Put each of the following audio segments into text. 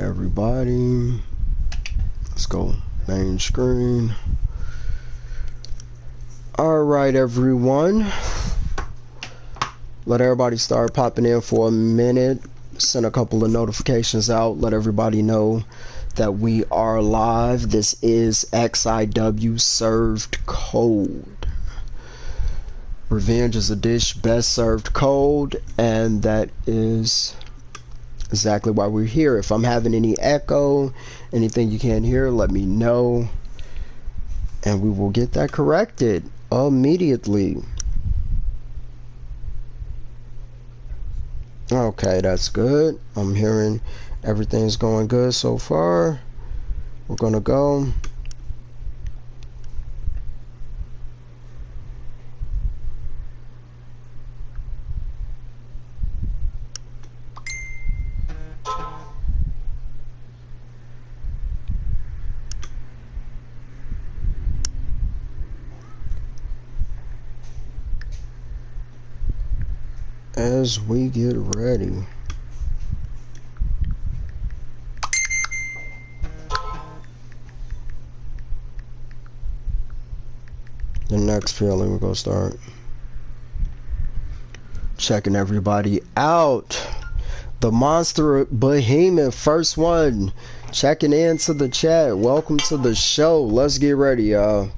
everybody. Let's go main screen. Alright, everyone. Let everybody start popping in for a minute. Send a couple of notifications out. Let everybody know that we are live. This is XIW Served Cold. Revenge is a dish best served cold, and that is exactly why we're here. If I'm having any echo, anything you can't hear, let me know, and we will get that corrected immediately. Okay, that's good. I'm hearing everything's going good so far. We're gonna go. As we get ready. The next feeling, we're gonna start checking everybody out. The monster behemoth, first one, checking into the chat. Welcome to the show. Let's get ready, y'all.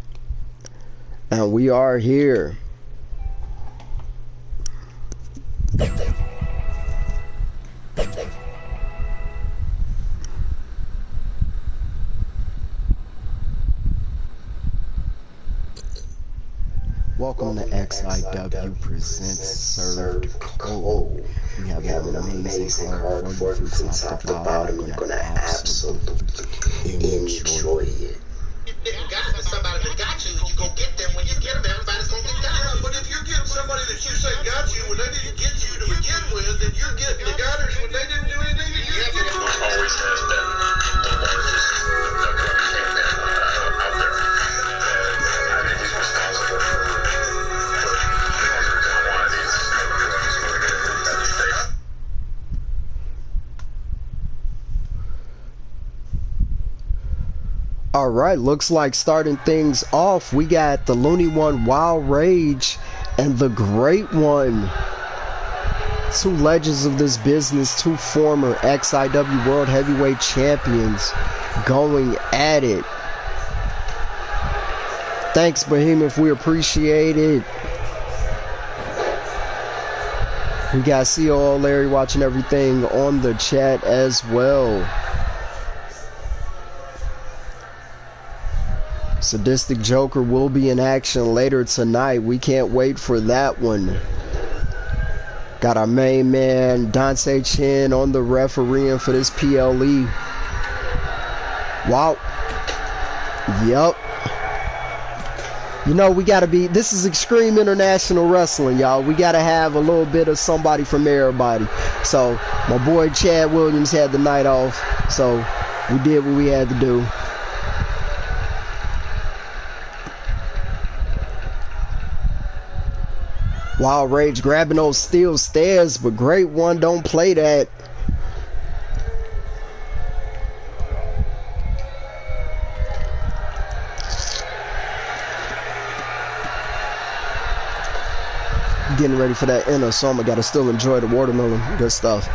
And we are here. Welcome to XIW Presents Served Cold. We have an amazing card for you from top to bottom. You're gonna absolutely enjoy it. Somebody that got you, you go get them. When you get them, everybody's gonna get down. But if you get somebody that you say got you when they didn't get you to begin with, then you're getting the gutters when they didn't do anything to you. Always has been the largest out there. I think he's responsible for commodities. Alright, looks like starting things off, we got the Looney One Wild Rage and the Great One. Two legends of this business, two former XIW World Heavyweight Champions going at it. Thanks, Behemoth, we appreciate it. We got COO Larry watching everything on the chat as well. Sadistic Joker will be in action later tonight. We can't wait for that one. Got our main man Dante Chen on the refereeing for this PLE. Wow. Yup. You know, we gotta be, this is Extreme International Wrestling, y'all. We gotta have a little bit of somebody from everybody. So my boy Chad Williams had the night off, so we did what we had to do. Wild Rage grabbing those steel stairs, but Great One don't play that. Getting ready for that inner, so I gotta still enjoy the watermelon. Good stuff.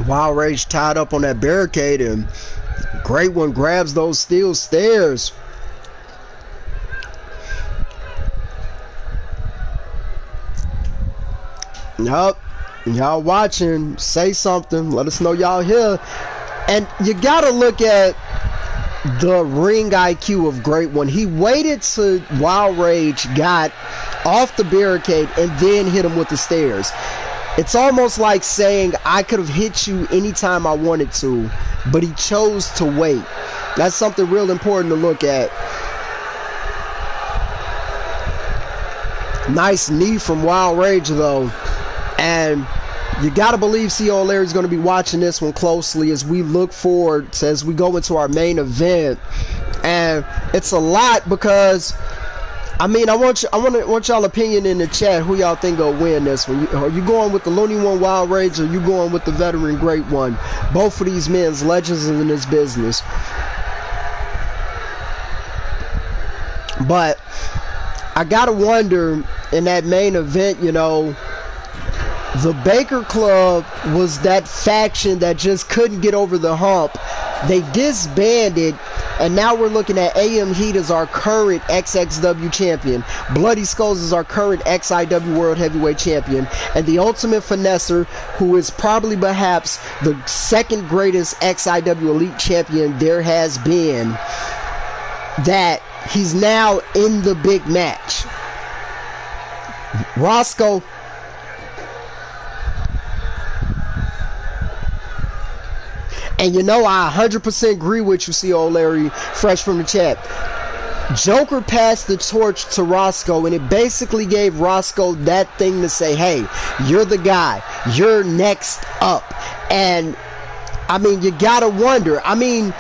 Wild Rage tied up on that barricade, and Great One grabs those steel stairs. Yup. Y'all watching, say something. Let us know y'all here. And you gotta look at the ring IQ of Great One. He waited till Wild Rage got off the barricade and then hit him with the stairs. It's almost like saying, I could have hit you anytime I wanted to, but he chose to wait. That's something real important to look at. Nice knee from Wild Rage, though. And You got to believe C.O. Larry's going to be watching this one closely as we look forward to, as we go into our main event. And it's a lot because, I mean, I want y'all opinion in the chat. Who y'all think will win this one? Are you going with the Looney One Wild Rage, or are you going with the veteran Great One? Both of these men's legends in this business. But I gotta wonder, in that main event, you know, the Baker Club was that faction that just couldn't get over the hump. They disbanded, and now we're looking at AM Heat as our current XXW champion. Bloody Skulls is our current XIW World Heavyweight champion. And the Ultimate Finesser, who is probably perhaps the second greatest XIW Elite champion there has been, that he's now in the big match. Roscoe. And you know, I 100% agree with you, C.O. Larry, fresh from the chat. Joker passed the torch to Roscoe, and it basically gave Roscoe that thing to say, hey, you're the guy. You're next up. And, I mean, you gotta wonder. I mean,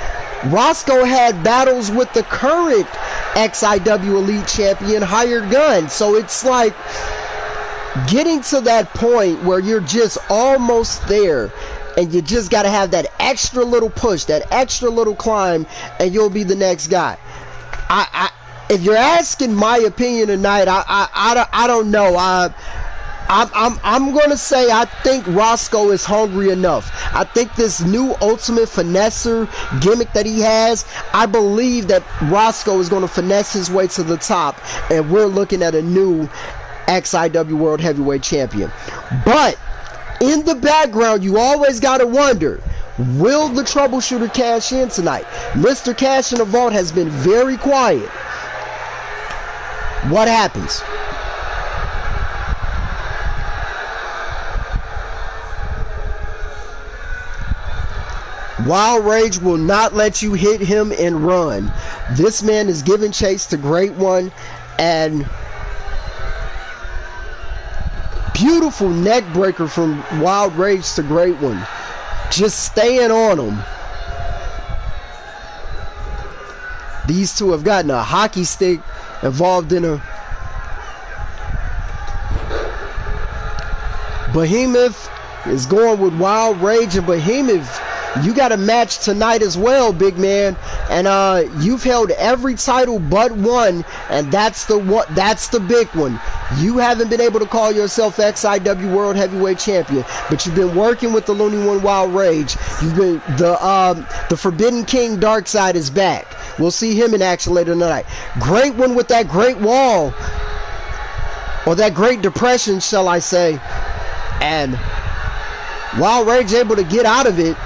Roscoe had battles with the current XIW Elite Champion, Hired Gun. So it's like getting to that point where you're just almost there, and you just got to have that extra little push, that extra little climb, and you'll be the next guy. If you're asking my opinion tonight, I don't know. I'm going to say I think Roscoe is hungry enough. I think this new Ultimate Finesser gimmick that he has, I believe that Roscoe is going to finesse his way to the top, and we're looking at a new XIW World Heavyweight Champion. But in the background, you always got to wonder, will the troubleshooter cash in tonight? Mr. Cash in the Vault has been very quiet. What happens? Wild Rage will not let you hit him and run. This man is giving chase to Great One, and beautiful neck breaker from Wild Rage to Great One. Just staying on him. These two have gotten a hockey stick involved in a Behemoth is going with Wild Rage, and Behemoth, you got a match tonight as well, big man. And you've held every title but one, and that's the big one. You haven't been able to call yourself XIW World Heavyweight Champion, but you've been working with the Looney One Wild Rage. You've been the Forbidden King Darkseid is back. We'll see him in action later tonight. Great One with that Great Wall, or that Great Depression, shall I say. And Wild Rage able to get out of it.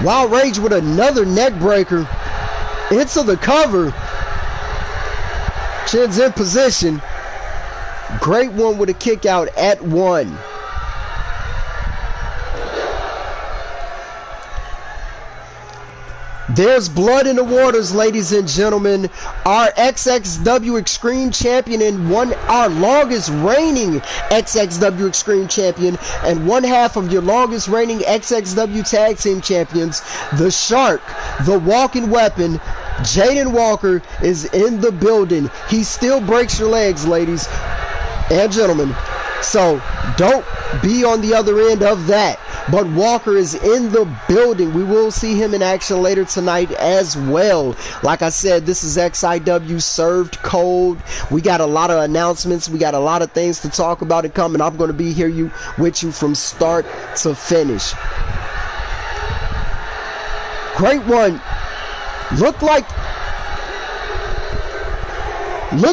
Wild Rage with another neck breaker into the cover. Chin's in position. Great One with a kick out at one. There's blood in the waters, ladies and gentlemen. Our XXW Extreme Champion and our longest reigning XXW Extreme Champion, and one half of your longest reigning XXW Tag Team Champions, the Shark, the walking weapon, Jaden Walker, is in the building. He still breaks your legs, ladies and gentlemen. So don't be on the other end of that. But Walker is in the building. We will see him in action later tonight as well. Like I said, this is XIW Served Cold. We got a lot of announcements. We got a lot of things to talk about and coming. I'm going to be here with you from start to finish. Great One. Looked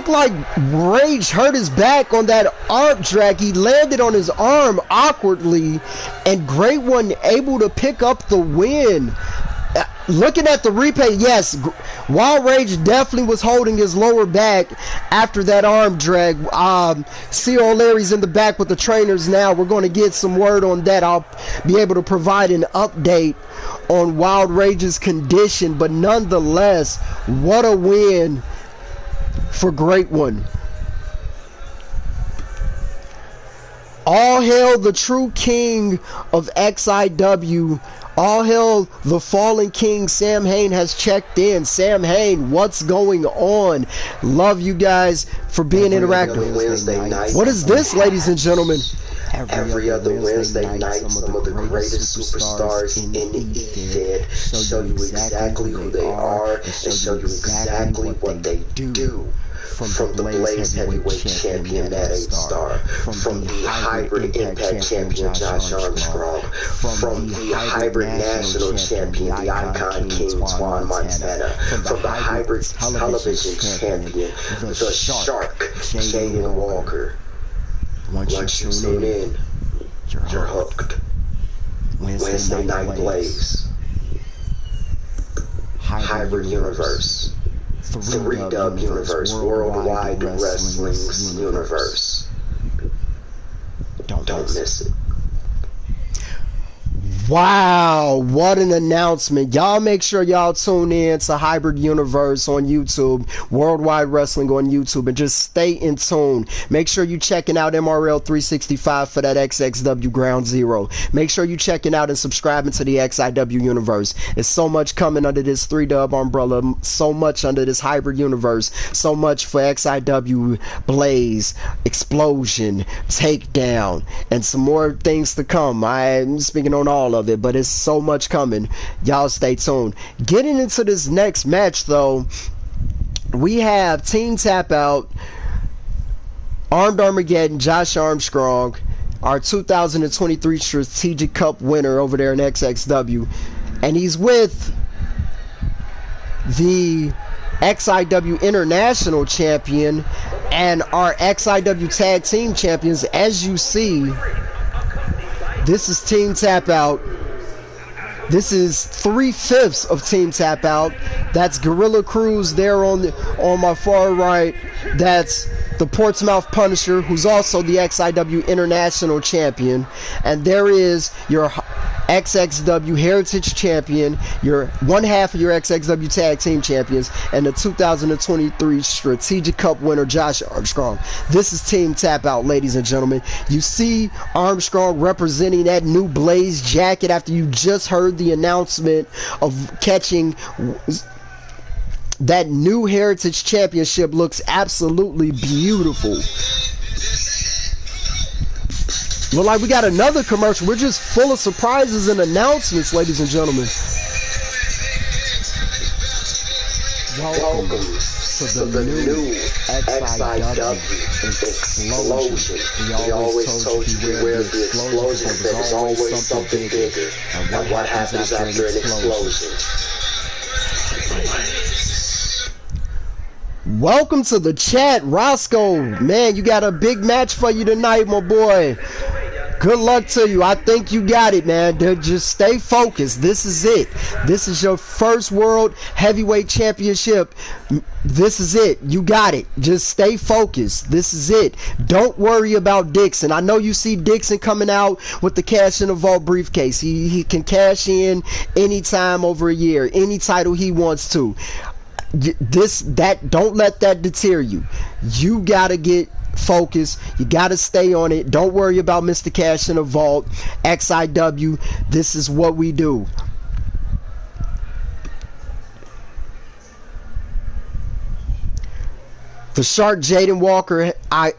like Rage hurt his back on that arm drag. He landed on his arm awkwardly, and Great One able to pick up the win. Looking at the replay, yes, Wild Rage definitely was holding his lower back after that arm drag. C.O. Larry's in the back with the trainers now. We're going to get some word on that. I'll be able to provide an update on Wild Rage's condition, but nonetheless, what a win for Great One. All hail the true king of XIW. All hail the fallen king. Sam Hain has checked in. Sam Hain, what's going on? Love you guys for being interactive. What is this, ladies and gentlemen? Every other Wednesday night, some of the greatest superstars in EFED show you exactly who they are and show you exactly what they do. From the Blaze Heavyweight Champion, Matt 8-Star, from the Hybrid Impact Champion, Josh.ARMstrong, from the Hybrid National Champion, the Icon King, Twan Montana, from the Hybrid Television Champion, the Shark, Jaden Walker. Once you tune in, you're hooked. Wednesday Night Blaze, Hybrid Universe, 3-Dub Universe, Worldwide Wrestling's Universe. Don't miss it. Wow, what an announcement. Y'all make sure y'all tune in to Hybrid Universe on YouTube, Worldwide Wrestling on YouTube, and just stay in tune. Make sure you checking out MRL 365 for that XXW Ground Zero. Make sure you checking out and subscribing to the XIW Universe. There's so much coming under this 3-Dub umbrella, so much under this Hybrid Universe, so much for XIW, Blaze, Explosion, Takedown, and some more things to come. I'm speaking on all of it, but it's so much coming. Y'all stay tuned. Getting into this next match though, we have Team Tap Out, Armed Armageddon, Josh.ARMstrong, our 2023 Strategic Cup winner over there in XXW, and he's with the XIW International Champion and our XIW Tag Team Champions. As you see, this is Team Tap Out. This is 3/5 of Team Tap Out. That's Gorilla Cruz there on my far right. That's the Portsmouth Punisher, who's also the XIW International Champion. And there is your XXW Heritage Champion, your one half of your XXW Tag Team Champions, and the 2023 Strategic Cup winner, Josh.ARMstrong. This is Team Tap Out, ladies and gentlemen. You see Armstrong representing that new Blaze jacket after you just heard the announcement of catching that new Heritage Championship. Looks absolutely beautiful. Look like we got another commercial. We're just full of surprises and announcements, ladies and gentlemen. Welcome to the new XIW Explosion. We always told you beware the explosion, but there's always something bigger. And what happens after an explosion? Welcome to the chat, Roscoe. Man, you got a big match for you tonight, my boy. Good luck to you. I think you got it, man. Just stay focused. This is it. This is your first World Heavyweight Championship. This is it. You got it. Just stay focused. This is it. Don't worry about Dixon. I know you see Dixon coming out with the cash in the vault briefcase. He can cash in anytime over a year, any title he wants to. Don't let that deter you. You gotta get focused. You gotta stay on it. Don't worry about Mr. Cash in the vault. XIW, this is what we do. The Shark, Jaden Walker,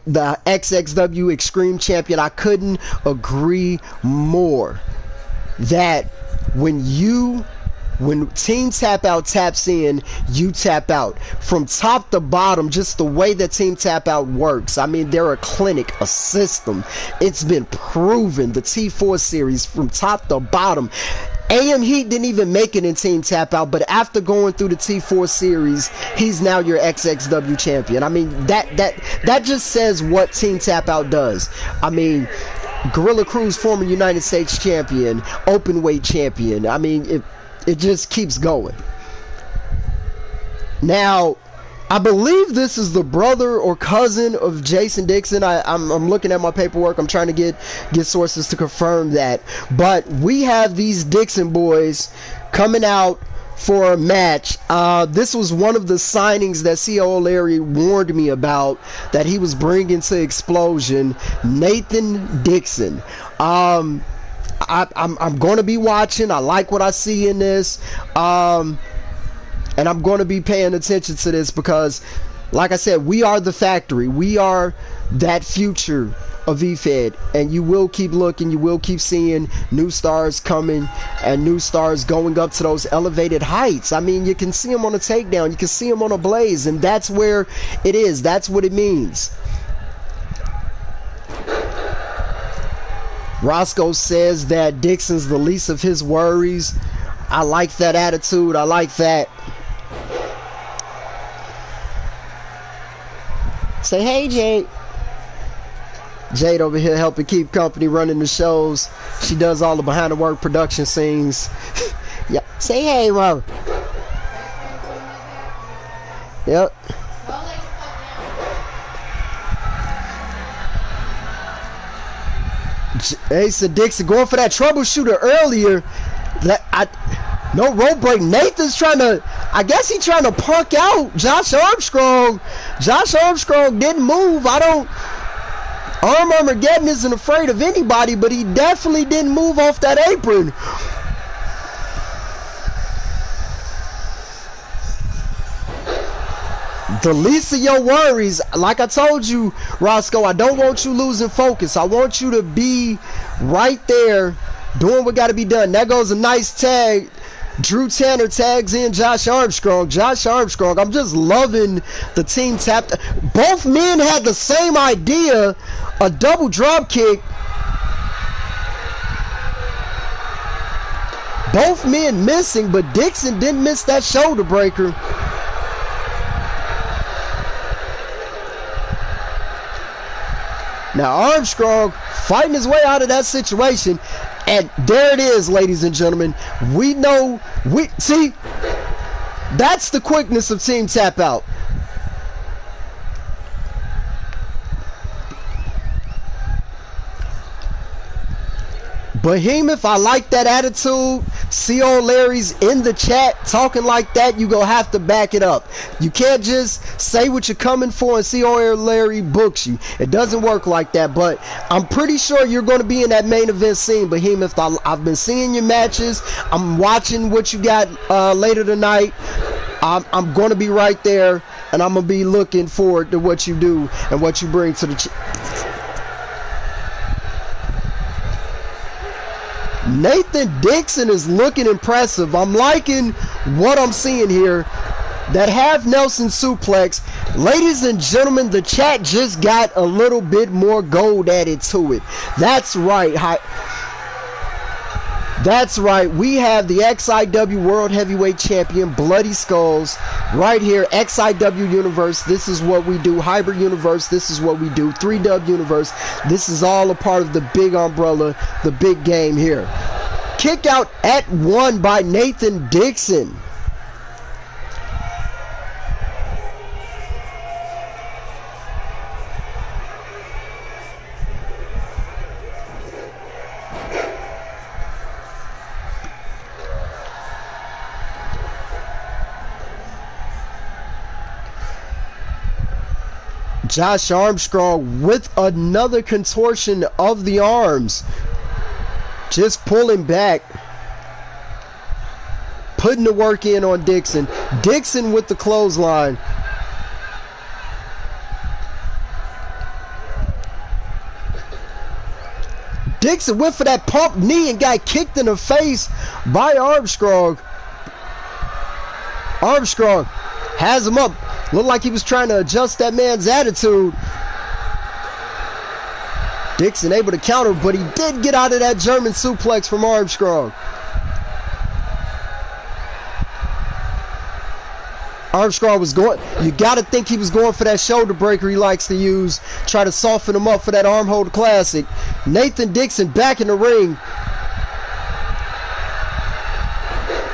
the XXW Extreme Champion. I couldn't agree more that when Team Tap Out taps in, you tap out. From top to bottom, just the way that Team Tap Out works. I mean, they're a clinic, a system. It's been proven. The T4 series, from top to bottom. AM Heat didn't even make it in Team Tap Out, but after going through the T4 series, he's now your XXW champion. I mean, that just says what Team Tap Out does. I mean, Gorilla Cruz, former United States champion, open weight champion. I mean, it just keeps going. Now, I believe this is the brother or cousin of Jason Dixon. I'm looking at my paperwork. I'm trying to get sources to confirm that. But we have these Dixon boys coming out for a match. This was one of the signings that C.O. Larry warned me about that he was bringing to Explosion. Nathan Dixon. I'm going to be watching. I like what I see in this. And I'm going to be paying attention to this because, like I said, we are the factory. We are that future of EFED, and you will keep looking, you will keep seeing new stars coming and new stars going up to those elevated heights. I mean, you can see them on a takedown, you can see them on a blaze, and that's where it is. That's what it means. Roscoe says that Dixon's the least of his worries. I like that attitude. I like that. Say hey, Jade. Jade over here helping keep company, running the shows. She does all the behind the work production scenes. Yeah. Say hey, Mom. Yep. Asa Dixon going for that troubleshooter earlier. No rope break. Nathan's trying to, I guess he's trying to punk out Josh.ARMstrong. Josh.ARMstrong didn't move. Armageddon isn't afraid of anybody, but he definitely didn't move off that apron. The least of your worries, like I told you, Roscoe, I don't want you losing focus. I want you to be right there doing what got to be done. That goes a nice tag. Drew Tanner tags in Josh.ARMstrong. Josh.ARMstrong, I'm just loving the team tap. Both men had the same idea, a double drop kick. Both men missing, but Dixon didn't miss that shoulder breaker. Now Armstrong fighting his way out of that situation. And there it is, ladies and gentlemen. We know, see, that's the quickness of team tap out. Behemoth, I like that attitude. C.O. Larry's in the chat talking like that. You gonna have to back it up. You can't just say what you're coming for and C.O. Larry books you. It doesn't work like that, but I'm pretty sure you're going to be in that main event scene, Behemoth. I've been seeing your matches. I'm watching what you got later tonight. I'm going to be right there, and I'm going to be looking forward to what you do and what you bring to the Nathan Dixon is looking impressive. I'm liking what I'm seeing here. That half Nelson suplex. Ladies and gentlemen, the chat just got a little bit more gold added to it. That's right. That's right. We have the XIW World Heavyweight Champion, Bloody Skulls, right here. XIW Universe, this is what we do. Hybrid Universe, this is what we do. 3W Universe, this is all a part of the big umbrella, the big game here. Kick out at 1 by Nathan Dixon. Josh.ARMstrong with another contortion of the arms. Just pulling back. Putting the work in on Dixon. Dixon with the clothesline. Dixon went for that pump knee and got kicked in the face by Armstrong. Armstrong has him up. Looked like he was trying to adjust that man's attitude. Dixon able to counter, but he did get out of that German suplex from Armstrong. Armstrong was going, you got to think he was going for that shoulder breaker he likes to use. Try to soften him up for that arm hold classic. Nathan Dixon back in the ring.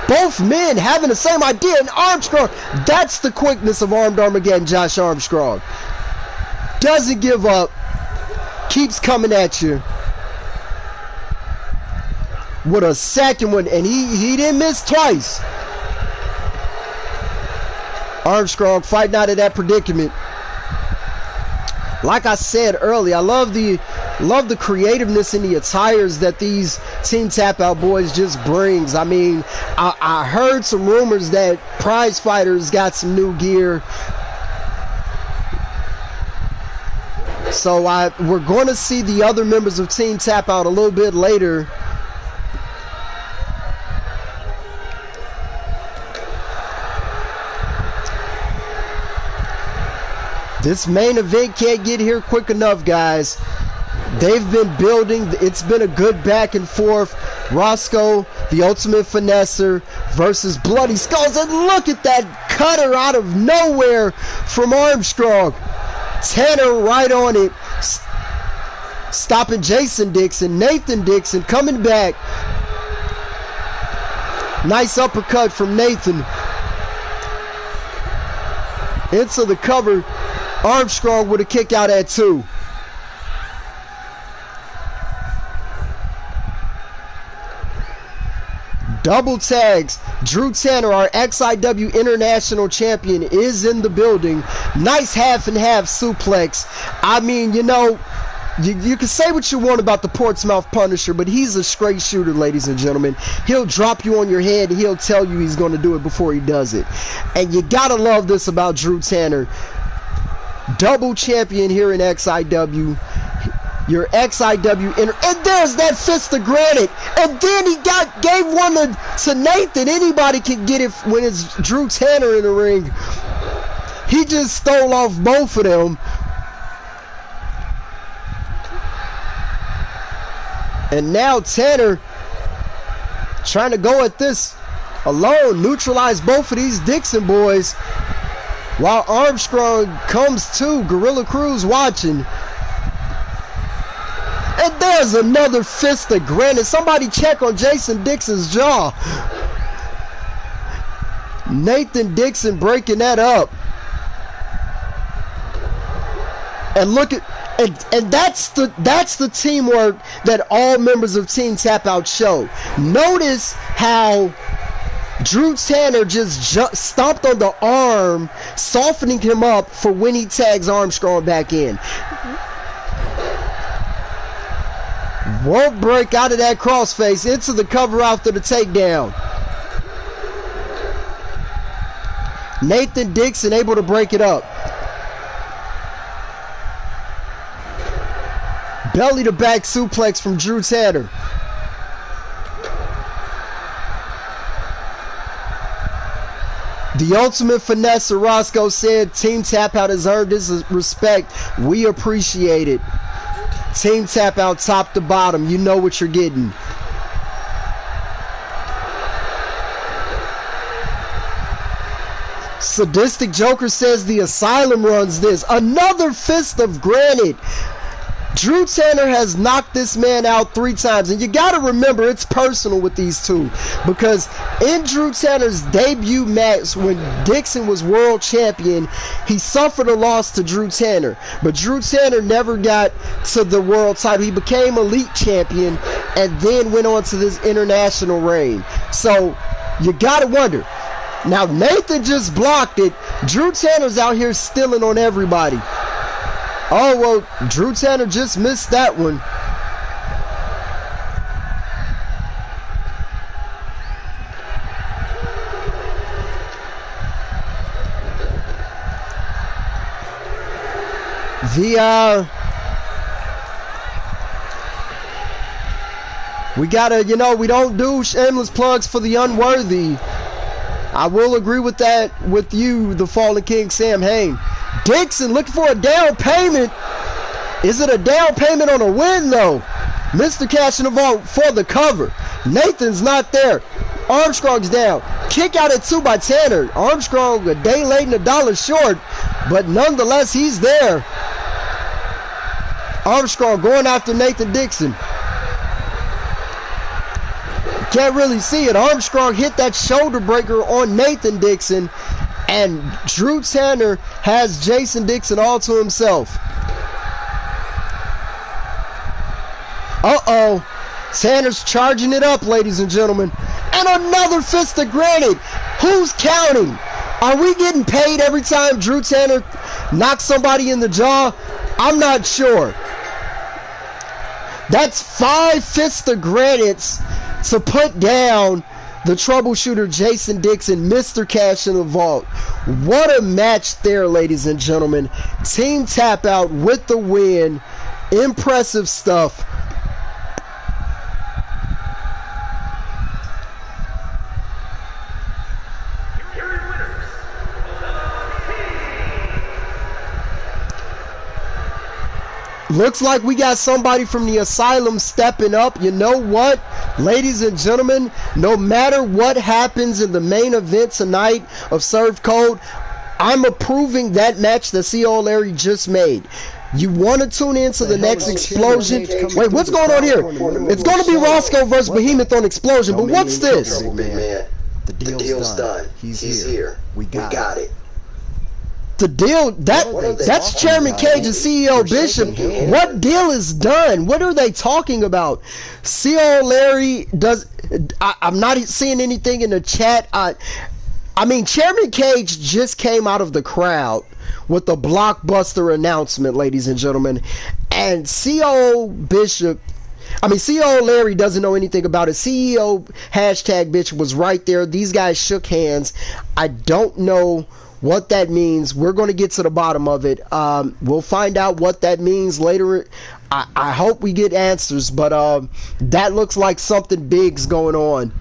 Both men having the same idea, and Armstrong, that's the quickness of Armed Armageddon, Josh.ARMstrong. Doesn't give up, keeps coming at you. With a second one, and he didn't miss twice. Armstrong fighting out of that predicament. Like I said earlier, I love the creativeness in the attires that these Team Tap Out boys just brings. I mean, I heard some rumors that Prize Fighters got some new gear. So we're going to see the other members of Team Tap Out a little bit later. This main event can't get here quick enough, guys. They've been building. It's been a good back and forth. Roscoe, the Ultimate Finesser, versus Bloody Skulls. And look at that cutter out of nowhere from Armstrong. Tanner right on it. Stopping Jason Dixon. Nathan Dixon coming back. Nice uppercut from Nathan. Into the cover. Armstrong with a kick out at 2. Double tags. Drew Tanner, our XIW International Champion, is in the building. Nice half and half suplex. I mean, you know, you can say what you want about the Portsmouth Punisher, but he's a straight shooter, ladies and gentlemen. He'll drop you on your head. He'll tell you he's going to do it before he does it. And you got to love this about Drew Tanner. Double champion here in XIW. Your XIW and there's that fist of granite. And then he gave one to Nathan. Anybody can get it when it's Drew Tanner in the ring. He just stole off both of them. And now Tanner trying to go at this alone, neutralize both of these Dixon boys. While Armstrong comes to, Gorilla Cruz watching. And there's another fist of granite. Somebody check on Jason Dixon's jaw. Nathan Dixon breaking that up. And look at, and that's the teamwork that all members of Team Tap Out show. Notice how Drew Tanner just stomped on the arm, softening him up for when he tags Armstrong back in. Won't break out of that crossface into the cover after the takedown. Nathan Dixon able to break it up. Belly to back suplex from Drew Tanner. The Ultimate Finesse, Roscoe said, Team Tap Out has earned this respect. We appreciate it. Team Tap Out top to bottom. You know what you're getting. Sadistic Joker says the Asylum runs this. Another fist of granite. Drew Tanner has knocked this man out 3 times. And you got to remember, it's personal with these two. Because in Drew Tanner's debut match when Dixon was world champion, he suffered a loss to Drew Tanner. But Drew Tanner never got to the world title. He became elite champion and then went on to this international reign. So you got to wonder. Now Nathan just blocked it. Drew Tanner's out here stealing on everybody. Oh, well, Drew Tanner just missed that one. We gotta, you know, we don't do shameless plugs for the unworthy. I will agree with that with you, the Fallen King Sam Hain. Dixon looking for a down payment. Is it a down payment on a win, though? Mr. Cash in the vault for the cover. Nathan's not there. Armstrong's down. Kick out at 2 by Tanner. Armstrong a day late and $1 short, but nonetheless, he's there. Armstrong going after Nathan Dixon. Can't really see it. Armstrong hit that shoulder breaker on Nathan Dixon, and Drew Tanner has Jason Dixon all to himself. Uh-oh. Tanner's charging it up, ladies and gentlemen. And another fist of granite. Who's counting? Are we getting paid every time Drew Tanner knocks somebody in the jaw? I'm not sure. That's 5 fists of granites to put down the troubleshooter Jason Dixon, Mr. Cash in the Vault. What a match there, ladies and gentlemen. Team Tap Out with the win. Impressive stuff. Looks like we got somebody from the Asylum stepping up. You know what, ladies and gentlemen, no matter what happens in the main event tonight of Served Cold, I'm approving that match that CO Larry just made. You want to tune in to the next Explosion? Wait, what's going on here? It's going to be Roscoe versus Behemoth on Explosion, but what's this? The deal's done. He's here. We got it. The deal, that's Chairman Cage and CEO Bishop. What deal is done? What are they talking about? CO Larry does, I'm not seeing anything in the chat. I mean, Chairman Cage just came out of the crowd with a blockbuster announcement, ladies and gentlemen. And CO Larry doesn't know anything about it. CEO hashtag Bishop was right there. These guys shook hands. I don't know what that means. We're going to get to the bottom of it. We'll find out what that means later. I hope we get answers, but that looks like something big's going on.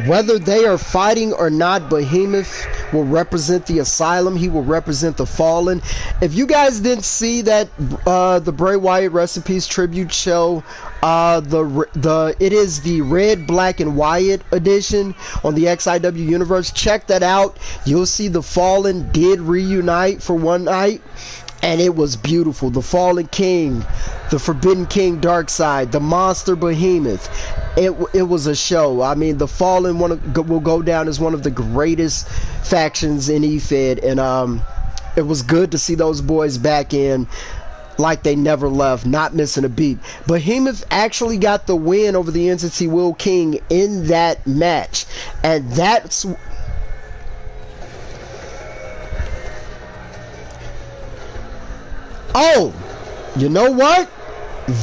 Whether they are fighting or not, Behemoth will represent the Asylum. He will represent the Fallen. If you guys didn't see that, the Bray Wyatt Rest in Peace tribute show, it is the Red, Black, and Wyatt edition on the XIW Universe. Check that out. You'll see the Fallen did reunite for one night, and it was beautiful. The Fallen King, the Forbidden King Darkseid, the Monster Behemoth. It was a show. I mean, the Fallen will go down as one of the greatest factions in EFED, and it was good to see those boys back in like they never left, not missing a beat. Behemoth actually got the win over the entity Will King in that match, and that's... Oh, you know what?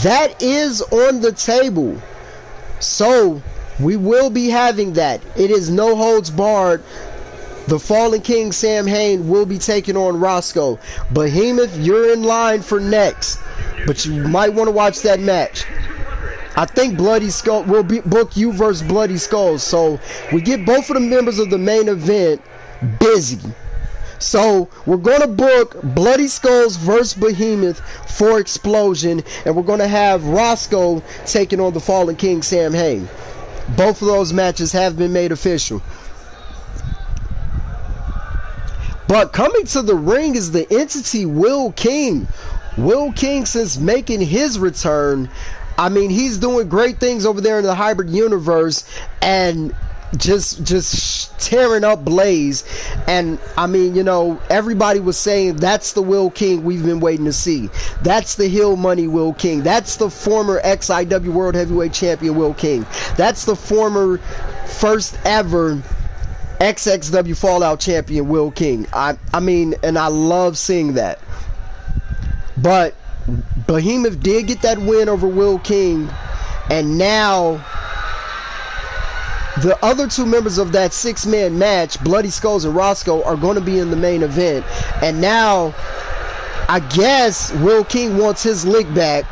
That is on the table. So, we will be having that. It is no holds barred. The Fallen King, Sam Hain, will be taking on Roscoe. Behemoth, you're in line for next. But you might want to watch that match. I think Bloody Skull will book you versus Bloody Skulls. So, we get both of the members of the main event busy. So, we're going to book Bloody Skulls versus Behemoth for Explosion, and we're going to have Roscoe taking on the Fallen King, Sam Hain. Both of those matches have been made official. But coming to the ring is the entity Will King. Will King, since making his return, I mean, he's doing great things over there in the hybrid universe, and just tearing up Blaze. And I mean, you know, everybody was saying that's the Will King we've been waiting to see. That's the Hill Money Will King. That's the former XIW World Heavyweight Champion Will King. That's the former first ever XXW Fallout Champion Will King. I mean, and I love seeing that. But Behemoth did get that win over Will King, and now the other two members of that six-man match, Bloody Skulls and Roscoe, are going to be in the main event. And now, I guess Will King wants his lick back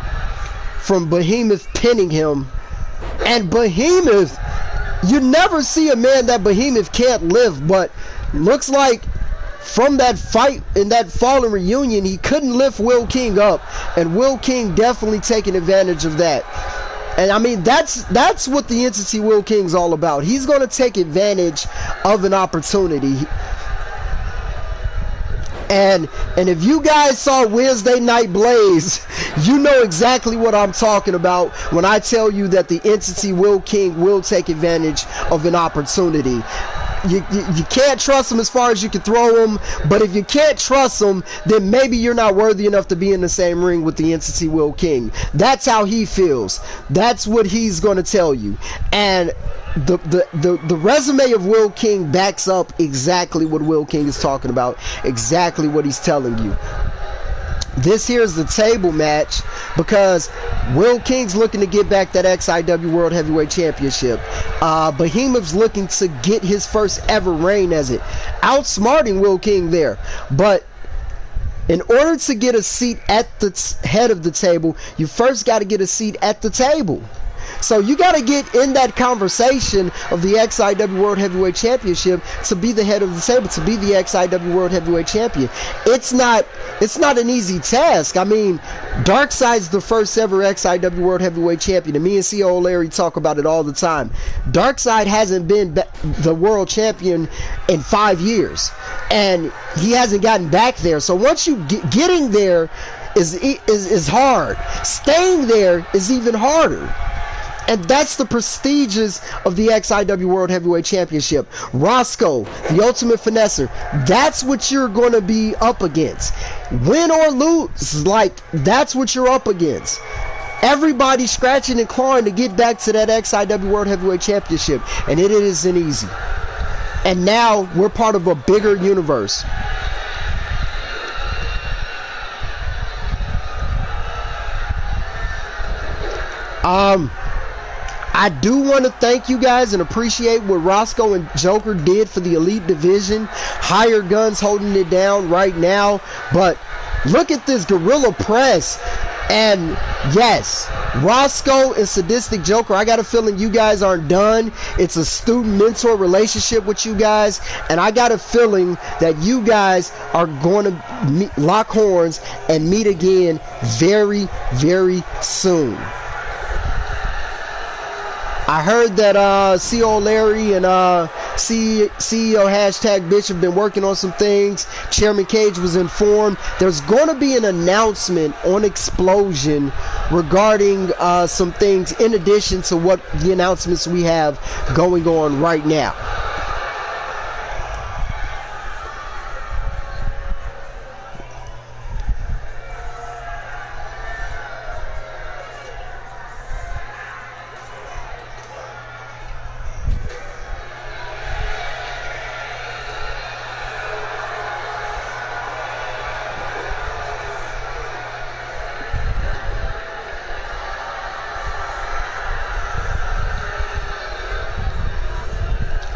from Behemoth pinning him. And Behemoth, you never see a man that Behemoth can't lift, but looks like from that fight in that Fallen reunion, he couldn't lift Will King up. And Will King definitely taking advantage of that. And I mean, that's what the entity Will King's all about. He's going to take advantage of an opportunity. And if you guys saw Wednesday Night Blaze, you know exactly what I'm talking about when I tell you that the entity Will King will take advantage of an opportunity. You can't trust him as far as you can throw him, but if you can't trust him, then maybe you're not worthy enough to be in the same ring with the entity Will King. That's how he feels. That's what he's going to tell you. And the resume of Will King backs up exactly what Will King is talking about, exactly what he's telling you. This here's the table match because Will King's looking to get back that XIW World Heavyweight Championship. Behemoth's looking to get his first ever reign as it, outsmarting Will King there. But in order to get a seat at the head of the table, you first got to get a seat at the table. So you got to get in that conversation of the XIW World Heavyweight Championship to be the head of the table, to be the XIW World Heavyweight Champion. It's not an easy task. I mean, Darkseid's the first ever XIW World Heavyweight Champion, and me and CO Larry talk about it all the time. Darkseid hasn't been the world champion in 5 years, and he hasn't gotten back there. So once you getting there is hard. Staying there is even harder. And that's the prestiges of the XIW World Heavyweight Championship. Roscoe, the ultimate finesser, that's what you're going to be up against. Win or lose, like, that's what you're up against. Everybody's scratching and clawing to get back to that XIW World Heavyweight Championship, and it isn't easy. And now we're part of a bigger universe. I do want to thank you guys and appreciate what Roscoe and Joker did for the Elite Division. Higher Guns holding it down right now. But look at this guerrilla press. And yes, Roscoe and Sadistic Joker, I got a feeling you guys aren't done. It's a student-mentor relationship with you guys. And I got a feeling that you guys are going to lock horns and meet again very, very soon. I heard that CO Larry and CEO hashtag Bitch have been working on some things. Chairman Cage was informed. There's going to be an announcement on Explosion regarding some things in addition to what the announcements we have going on right now.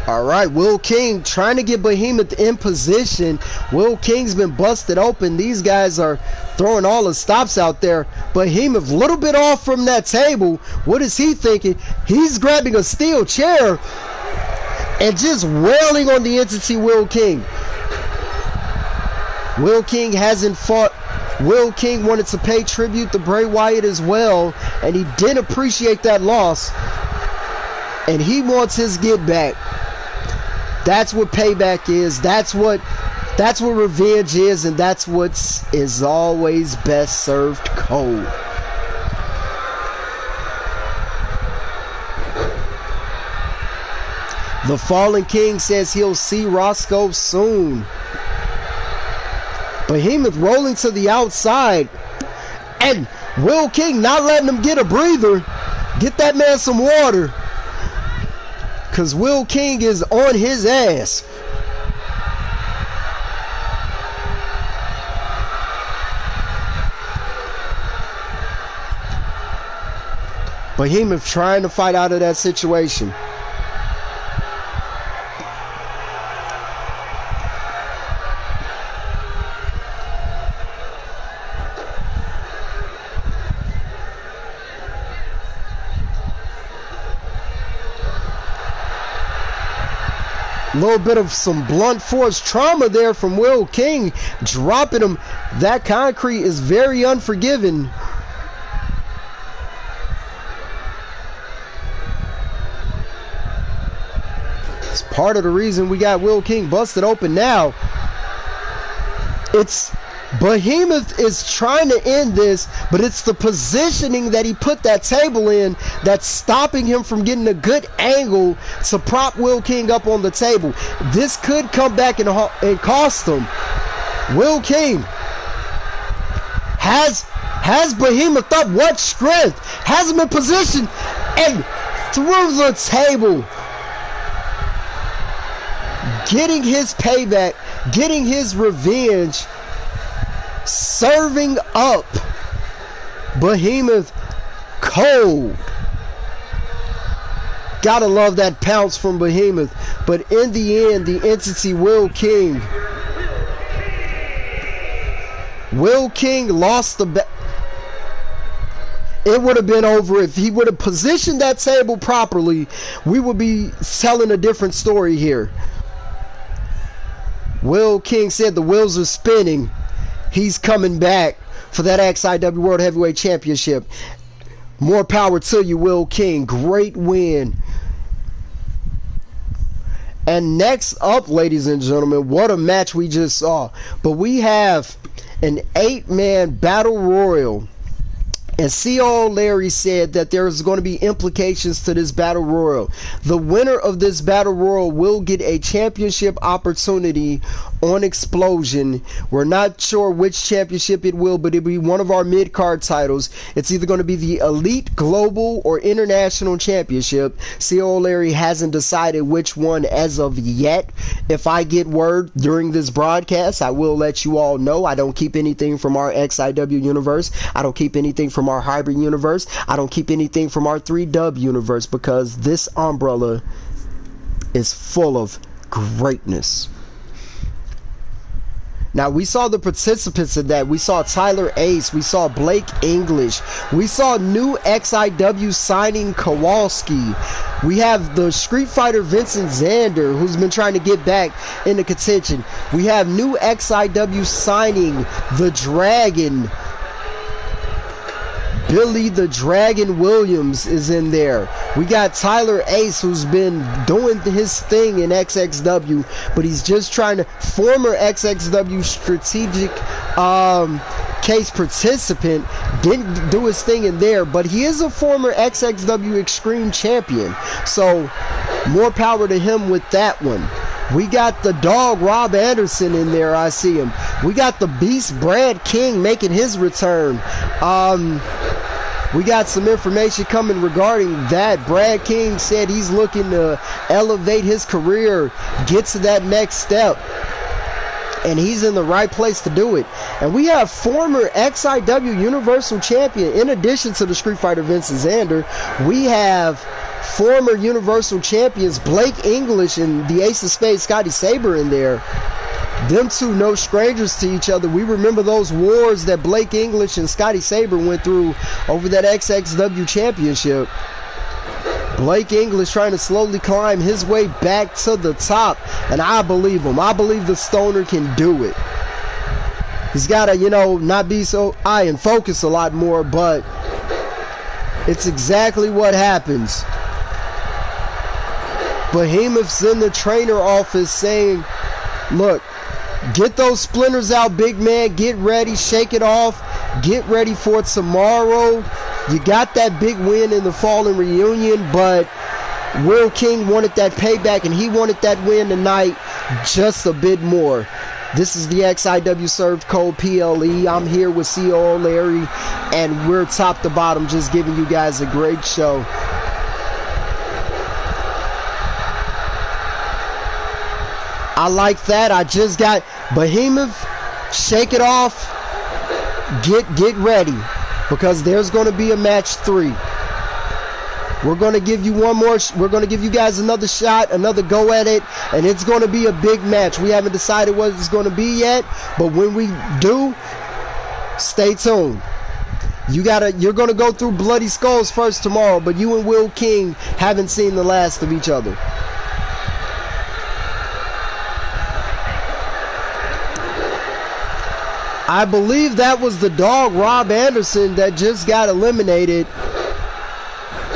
Alright, Will King trying to get Behemoth in position. Will King's been busted open. These guys are throwing all the stops out there. Behemoth a little bit off from that table. What is he thinking? He's grabbing a steel chair and just wailing on the entity Will King. Will King hasn't fought. Will King wanted to pay tribute to Bray Wyatt as well, and he didn't appreciate that loss. And he wants his get back. That's what payback is. That's what revenge is, and that's what is always best served cold. The Fallen King says he'll see Roscoe soon. Behemoth rolling to the outside, and Will King not letting him get a breather. Get that man some water, because Will King is on his ass. Behemoth trying to fight out of that situation. A little bit of some blunt force trauma there from Will King, dropping him. That concrete is very unforgiving. It's part of the reason we got Will King busted open now. It's Behemoth is trying to end this, but it's the positioning that he put that table in that's stopping him from getting a good angle to prop Will King up on the table. This could come back and cost him. Will King has Behemoth up. What strength? Has him in position and through the table. Getting his payback, getting his revenge, serving up Behemoth cold. Gotta love that pounce from Behemoth. But in the end, the entity Will King lost the bet. It would have been over if he would have positioned that table properly. We would be telling a different story here. Will King said the wheels are spinning. He's coming back for that XIW World Heavyweight Championship. More power to you, Will King. Great win. And next up, ladies and gentlemen, what a match we just saw. But we have an 8-man battle royal. And C.O. Larry said that there is going to be implications to this battle royal. The winner of this battle royal will get a championship opportunity on Explosion. We're not sure which championship it will, but it'll be one of our mid-card titles. It's either going to be the Elite, Global, or International Championship. C.O. Larry hasn't decided which one as of yet. If I get word during this broadcast, I will let you all know. I don't keep anything from our XIW universe. I don't keep anything from our hybrid universe. I don't keep anything from our 3-dub universe, because this umbrella is full of greatness. Now, we saw the participants in that. We saw Tyler Ace. We saw Blake English. We saw new XIW signing Kowalski. We have the Street Fighter Vincent Xander, who's been trying to get back into contention. We have new XIW signing the Dragon. Billy the Dragon Williams is in there. We got Tyler Ace, who's been doing his thing in XXW, but he's just trying to, former XXW strategic case participant, didn't do his thing in there, but he is a former XXW Extreme champion, so more power to him with that one. We got the dog Rob Anderson in there. I see him. We got the Beast Brad King making his return. We got some information coming regarding that. Brad King said he's looking to elevate his career, get to that next step, and he's in the right place to do it. And we have former XIW Universal Champion, in addition to the Street Fighter Vincent Xander, we have former Universal Champions Blake English and the Ace of Spades Scotty Saber in there. Them two no strangers to each other. We remember those wars that Blake English and Scotty Saber went through over that XXW championship. Blake English trying to slowly climb his way back to the top, and I believe him. I believe the Stoner can do it. He's got to, not be so eye and focus a lot more, but it's exactly what happens. Behemoth's in the trainer office saying, look, get those splinters out, big man. Get ready. Shake it off. Get ready for tomorrow. You got that big win in the Fallen Reunion, but Will King wanted that payback, and he wanted that win tonight just a bit more. This is the XIW Served Cold PLE. I'm here with C.O. Larry, and we're top to bottom just giving you guys a great show. I like that. I just got Behemoth. Shake it off. Get ready, because there's going to be a match 3. We're going to give you one more. We're going to give you guys another shot, another go at it, and it's going to be a big match. We haven't decided what it's going to be yet, but when we do, stay tuned. You're going to go through Bloody Skulls first tomorrow, but you and Will King haven't seen the last of each other. I believe that was the dog Rob Anderson that just got eliminated.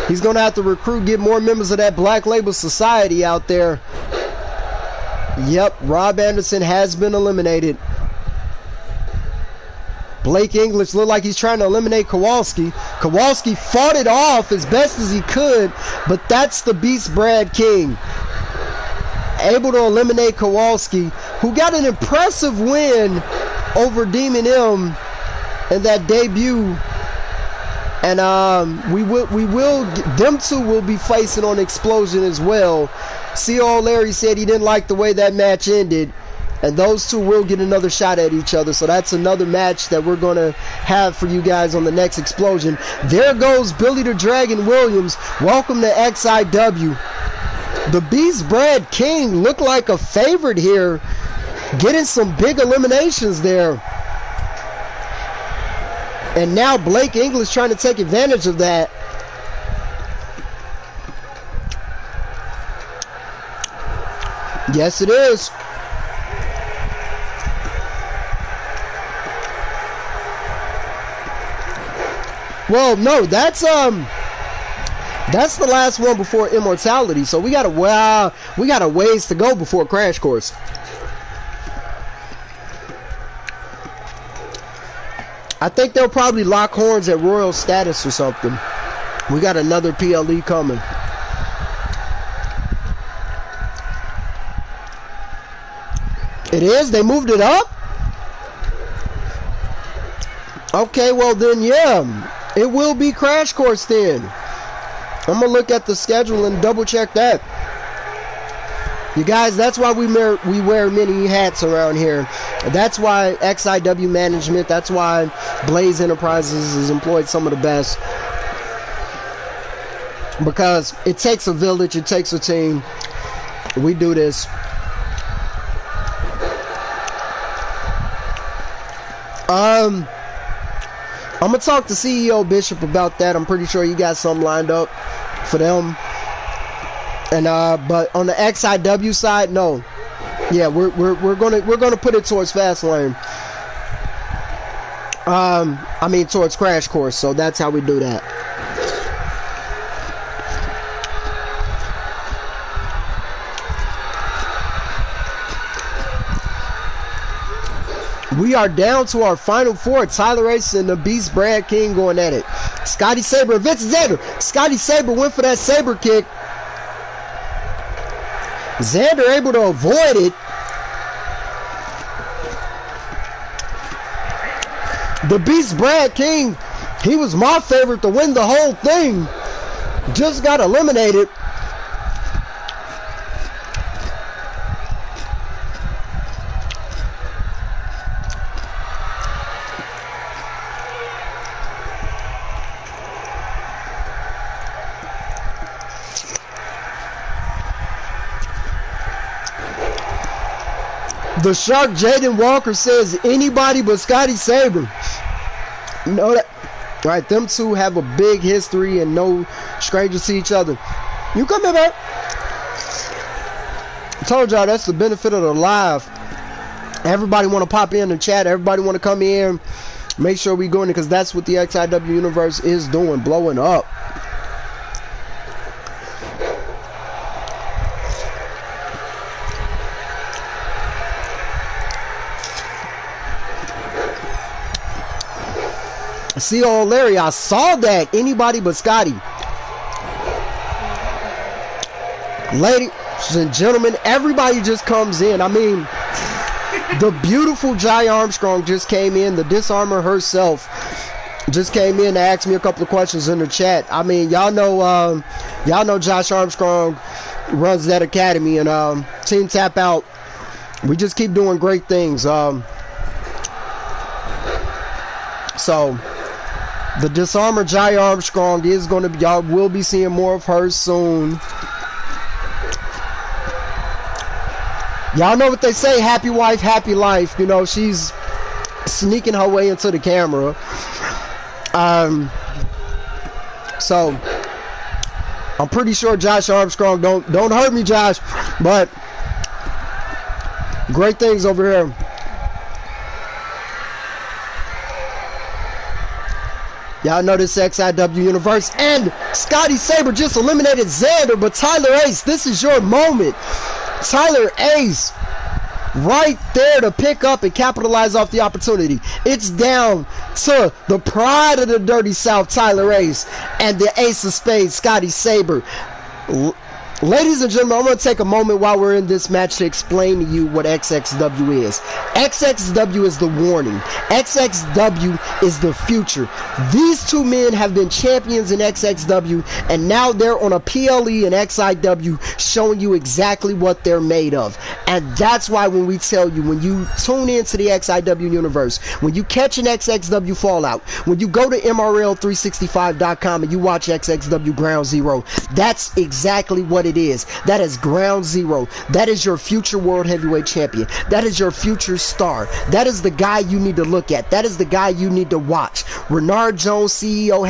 He's going to have to get more members of that Black Label Society out there. Yep, Rob Anderson has been eliminated. Blake English looked like he's trying to eliminate Kowalski. Kowalski fought it off as best as he could, but that's the Beast Brad King. Able to eliminate Kowalski, who got an impressive win over Demon M in that debut. And them two will be facing on Explosion as well. C.O. Larry said he didn't like the way that match ended, and those two will get another shot at each other. So that's another match that we're going to have for you guys on the next Explosion. There goes Billy the Dragon Williams. Welcome to XIW. The Beast Brad King looked like a favorite here, getting some big eliminations there. And now Blake English trying to take advantage of that. Yes, it is. Well, no, that's the last one before Immortality. So we got a ways to go before Crash Course. I think they'll probably lock horns at Royal Status or something. We got another PLE coming. It is? They moved it up? Okay, well then, yeah. It will be Crash Course then. I'm going to look at the schedule and double check that. You guys, that's why we wear many hats around here. That's why XIW management, that's why Blaze Enterprises has employed some of the best. Because it takes a village, it takes a team. We do this. I'm going to talk to CEO Bishop about that. I'm pretty sure you got something lined up for them. And but on the XIW side, no. Yeah, we're gonna put it towards Fastlane. I mean towards Crash Course. So that's how we do that. We are down to our final four. Tyler Ace and the Beast Brad King going at it. Scotty Saber and Vincent Xander. Scotty Saber went for that Saber kick. Xander able to avoid it. The Beast Brad King, he was my favorite to win the whole thing. Just got eliminated. The Shark Jaden Walker says anybody but Scotty Saber. You know that, right? Them two have a big history and no strangers to each other. You come here, man. I told y'all that's the benefit of the live. Everybody want to pop in the chat. Everybody want to come in. Make sure we go in because that's what the XIW universe is doing, blowing up. C.O. Larry, I saw that. Anybody but Scotty. Ladies and gentlemen, everybody just comes in. I mean, the beautiful Josh.ARMstrong just came in. The Disarmer herself just came in to ask me a couple of questions in the chat. I mean, y'all know Josh.ARMstrong runs that academy, and Team Tap Out, we just keep doing great things. So the Disarmer Josh.ARMstrong is going to be, y'all will be seeing more of her soon. Y'all know what they say, happy wife, happy life. You know, she's sneaking her way into the camera. So I'm pretty sure Josh.ARMstrong, don't hurt me, Josh, but great things over here. Y'all know this XIW universe. And Scotty Saber just eliminated Xander, but Tyler Ace, this is your moment. Tyler Ace right there to pick up and capitalize off the opportunity. It's down to the pride of the Dirty South, Tyler Ace, and the ace of spades, Scotty Saber. Ladies and gentlemen, I'm going to take a moment while we're in this match to explain to you what XXW is. XXW is the warning. XXW is the future. These two men have been champions in XXW, and now they're on a PLE and XIW showing you exactly what they're made of. And that's why when we tell you, when you tune into the XIW universe, when you catch an XXW fallout, when you go to MRL365.com and you watch XXW Ground Zero, that's exactly what it is. That is ground zero. That is your future world heavyweight champion. That is your future star. That is the guy you need to look at. That is the guy you need to watch. Renard Jones, CEO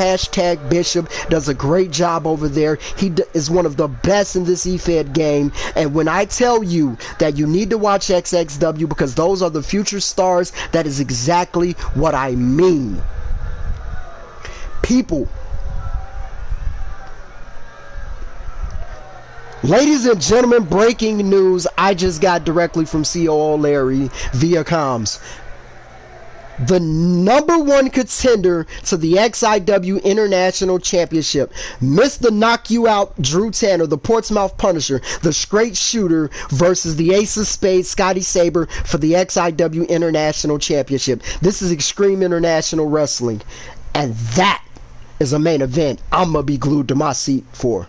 #Bishop, does a great job over there. He is one of the best in this EFED game. And when I tell you that you need to watch XXW because those are the future stars, that is exactly what I mean. People, ladies and gentlemen, breaking news I just got directly from COO Larry via comms. The #1 contender to the XIW International Championship, Mr. Knock You Out Drew Tanner, the Portsmouth Punisher, the straight shooter, versus the ace of spades, Scotty Saber, for the XIW International Championship. This is Extreme International Wrestling, and that is a main event I'm going to be glued to my seat for.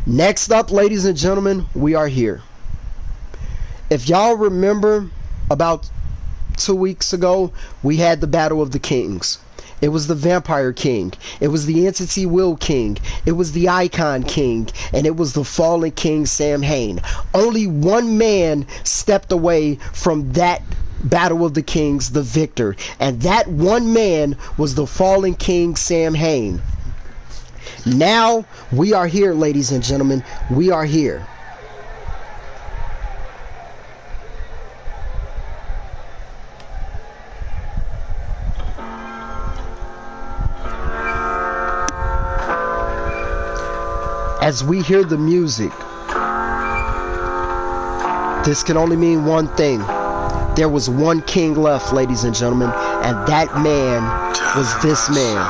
Next up, ladies and gentlemen, we are here. If y'all remember, about 2 weeks ago, we had the Battle of the Kings. It was the Vampire King. It was the Entity Will King. It was the Icon King. And it was the Fallen King, Sam Hain. Only one man stepped away from that Battle of the Kings, the victor. And that one man was the Fallen King, Sam Hain. Now we are here, ladies and gentlemen. We are here. As we hear the music, this can only mean one thing. There was one king left, ladies and gentlemen, and that man was this man.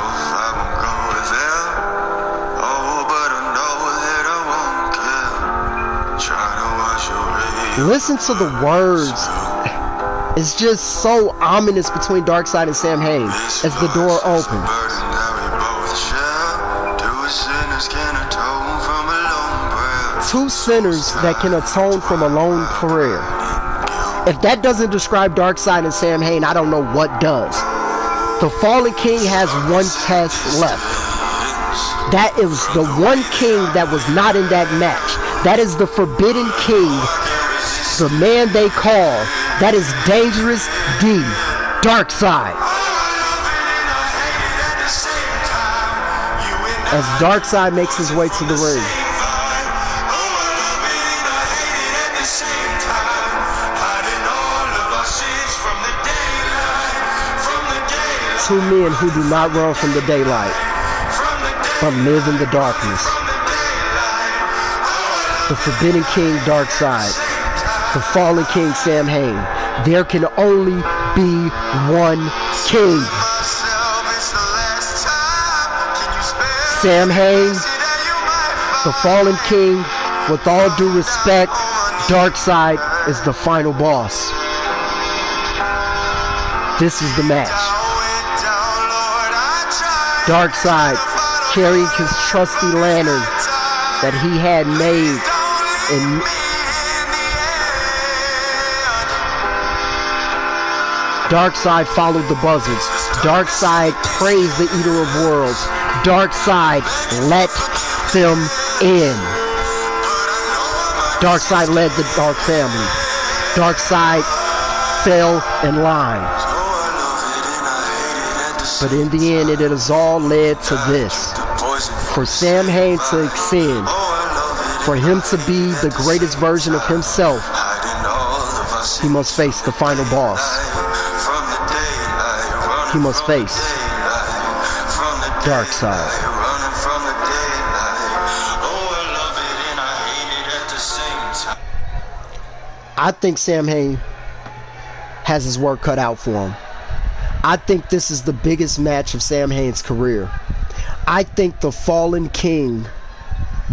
Listen to the words. It's just so ominous between Darkseid and Sam Hain as the door opens. Two sinners that can atone from a lone prayer. If that doesn't describe Darkseid and Sam Hain, I don't know what does. The Fallen King has one test left. That is the one king that was not in that match. That is the Forbidden King. The man they call, that is Dangerous D, Darkseid. As Darkseid makes his way to the ring. Two men who do not run from the daylight, but live in the darkness. The Forbidden King, Darkseid. The Fallen King, Sam Hain. There can only be one king. Sam Hain, the Fallen King. With all due respect, Darkseid is the final boss. This is the match. Darkseid carrying his trusty lantern that he had made in Darkseid followed the buzzards. Darkseid praised the Eater of Worlds. Darkseid let them in. Darkseid led the Dark family. Darkseid fell in line. But in the end, it has all led to this. For Sam Hain to ascend, for him to be the greatest version of himself, he must face the final boss. He must face Darkseid. I think Sam Hain has his work cut out for him. I think this is the biggest match of Sam Hain's career. I think the Fallen King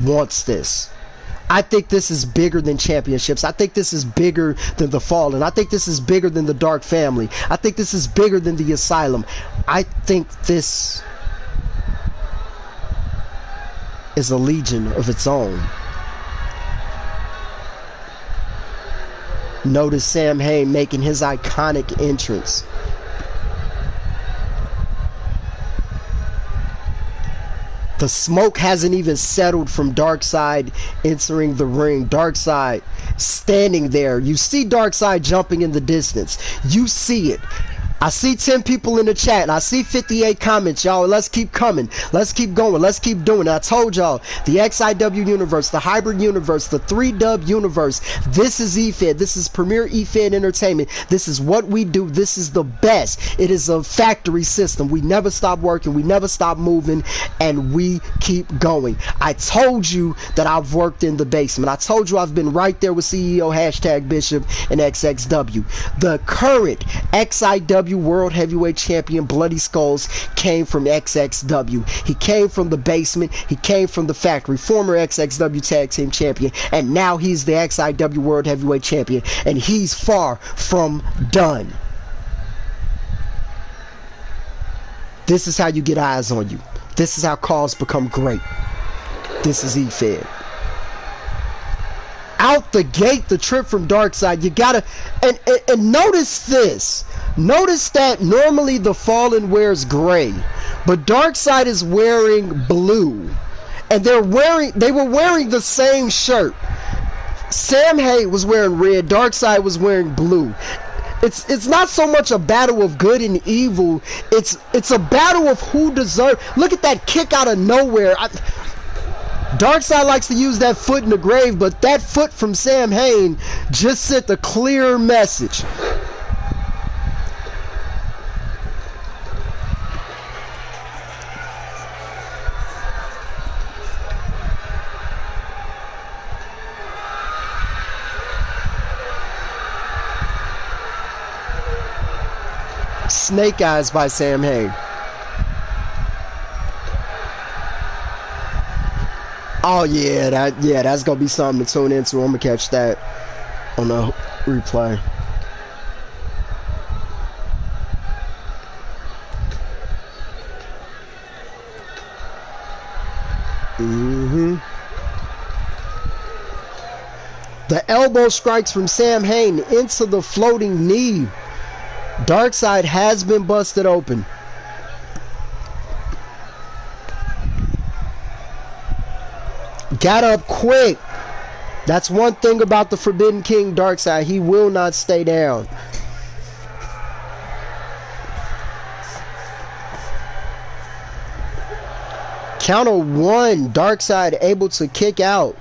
wants this. I think this is bigger than championships. I think this is bigger than the Fallen. I think this is bigger than the Dark Family. I think this is bigger than the Asylum. I think this is a legion of its own. Notice Sam Hain making his iconic entrance. The smoke hasn't even settled from Darkseid entering the ring. Darkseid standing there. You see Darkseid jumping in the distance. You see it. I see 10 people in the chat, and I see 58 comments, y'all. Let's keep coming. Let's keep going. Let's keep doing it. I told y'all, the XIW universe, the hybrid universe, the 3-dub universe, this is EFED. This is Premier EFED Entertainment. This is what we do. This is the best. It is a factory system. We never stop working. We never stop moving, and we keep going. I told you that I've worked in the basement. I told you I've been right there with CEO #Bishop and XXW. The current XIW World Heavyweight Champion Bloody Skulls came from XXW. He came from the basement. He came from the factory. Former XXW Tag Team Champion, and now he's the XIW World Heavyweight Champion, and he's far from done. This is how you get eyes on you. This is how cause become great. This is EFED. Out the gate, the trip from Darkseid, you gotta, and notice this. Notice that normally the Fallen wears gray, but Darkseid is wearing blue, and they were wearing the same shirt. Sam Hain was wearing red, Darkseid was wearing blue. It's not so much a battle of good and evil. It's a battle of who deserves. Look at that kick out of nowhere. Darkseid likes to use that foot in the grave, but that foot from Sam Hain just sent a clear message. Snake Eyes by Sam Hain. Oh yeah, that's gonna be something to tune into. I'm gonna catch that on the replay. The elbow strikes from Sam Hain into the floating knee. Darkseid has been busted open. Got up quick. That's one thing about the Forbidden King, Darkseid. He will not stay down. Count of one. Darkseid able to kick out.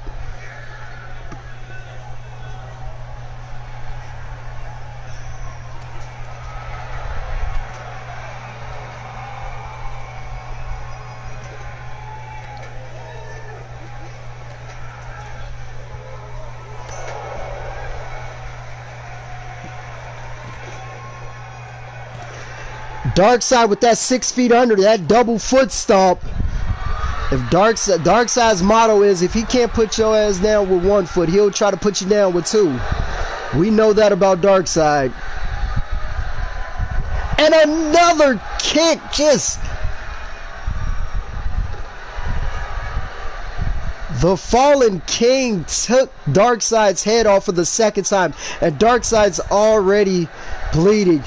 Darkseid with that 6 feet under, that double foot stomp. If Darkseid's motto is, if he can't put your ass down with 1 foot, he'll try to put you down with 2. We know that about Darkseid. And another kick, just... The Fallen King took Darkseid's head off for the second time, and Darkseid's already bleeding.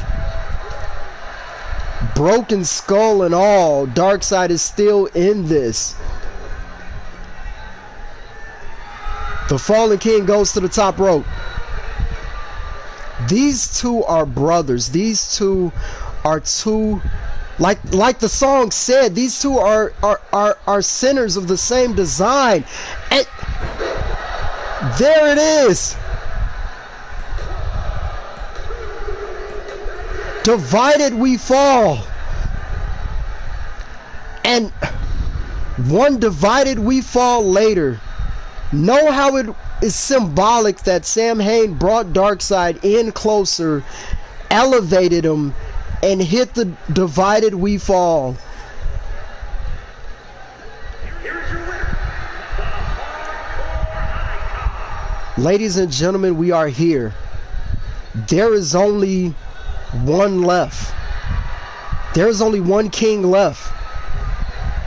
Broken skull and all, Darkseid is still in this. The Fallen King goes to the top rope. These two are brothers. These two are like the song said, these two are sinners of the same design. And there it is. Divided we fall. And one divided we fall later. Know how it It's symbolic that Sam Hain brought Darkseid in closer, elevated him, and hit the divided we fall. Ladies and gentlemen, we are here. There is only one left. There is only one king left.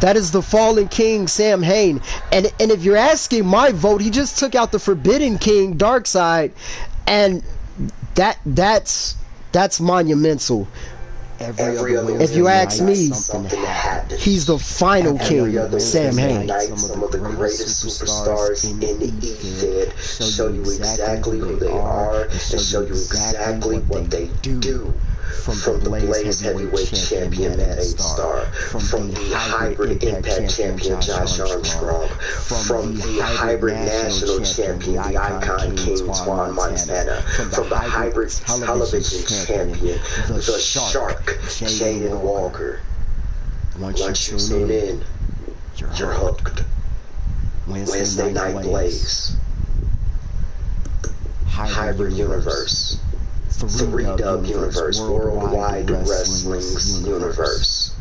That is the fallen king, Sam Hain. And if you're asking my vote, he just took out the Forbidden King, Darkseid, and that's monumental. If you ask me, he's the final king, Sam Hain. Some of the greatest superstars in EFED show you exactly who they are and show you exactly what they do. From the Blaze Heavyweight Champion Matt 8-Star, from the Hybrid Impact Champion Josh.ARMstrong, from the Hybrid National Champion, the Icon King Twan Montana, from the Hybrid Television Champion, the Shark Jaden Walker. Once you tune in, you're hooked. Wednesday Night Blaze, Hybrid Universe, 3W Universe, Worldwide Wrestling's Universe.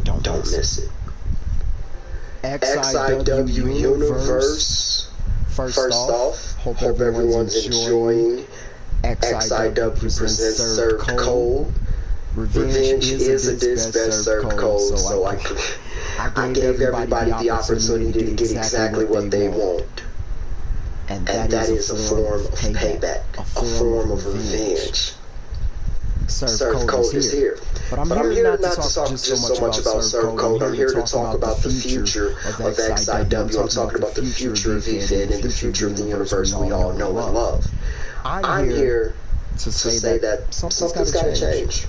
Don't miss it. XIW Universe. First off, hope everyone's enjoying XIW presents Served Cold. Revenge is a disc best served cold, so I gave everybody the opportunity to get exactly what they want. And that is a form of payback, a form of revenge. Served Cold is here. But I'm here not to talk just so much about Served Cold. I'm here to talk about the future of XIW. I'm talking about the future of EFED and the future of the universe we all know and love. I'm here to say that something's got to change.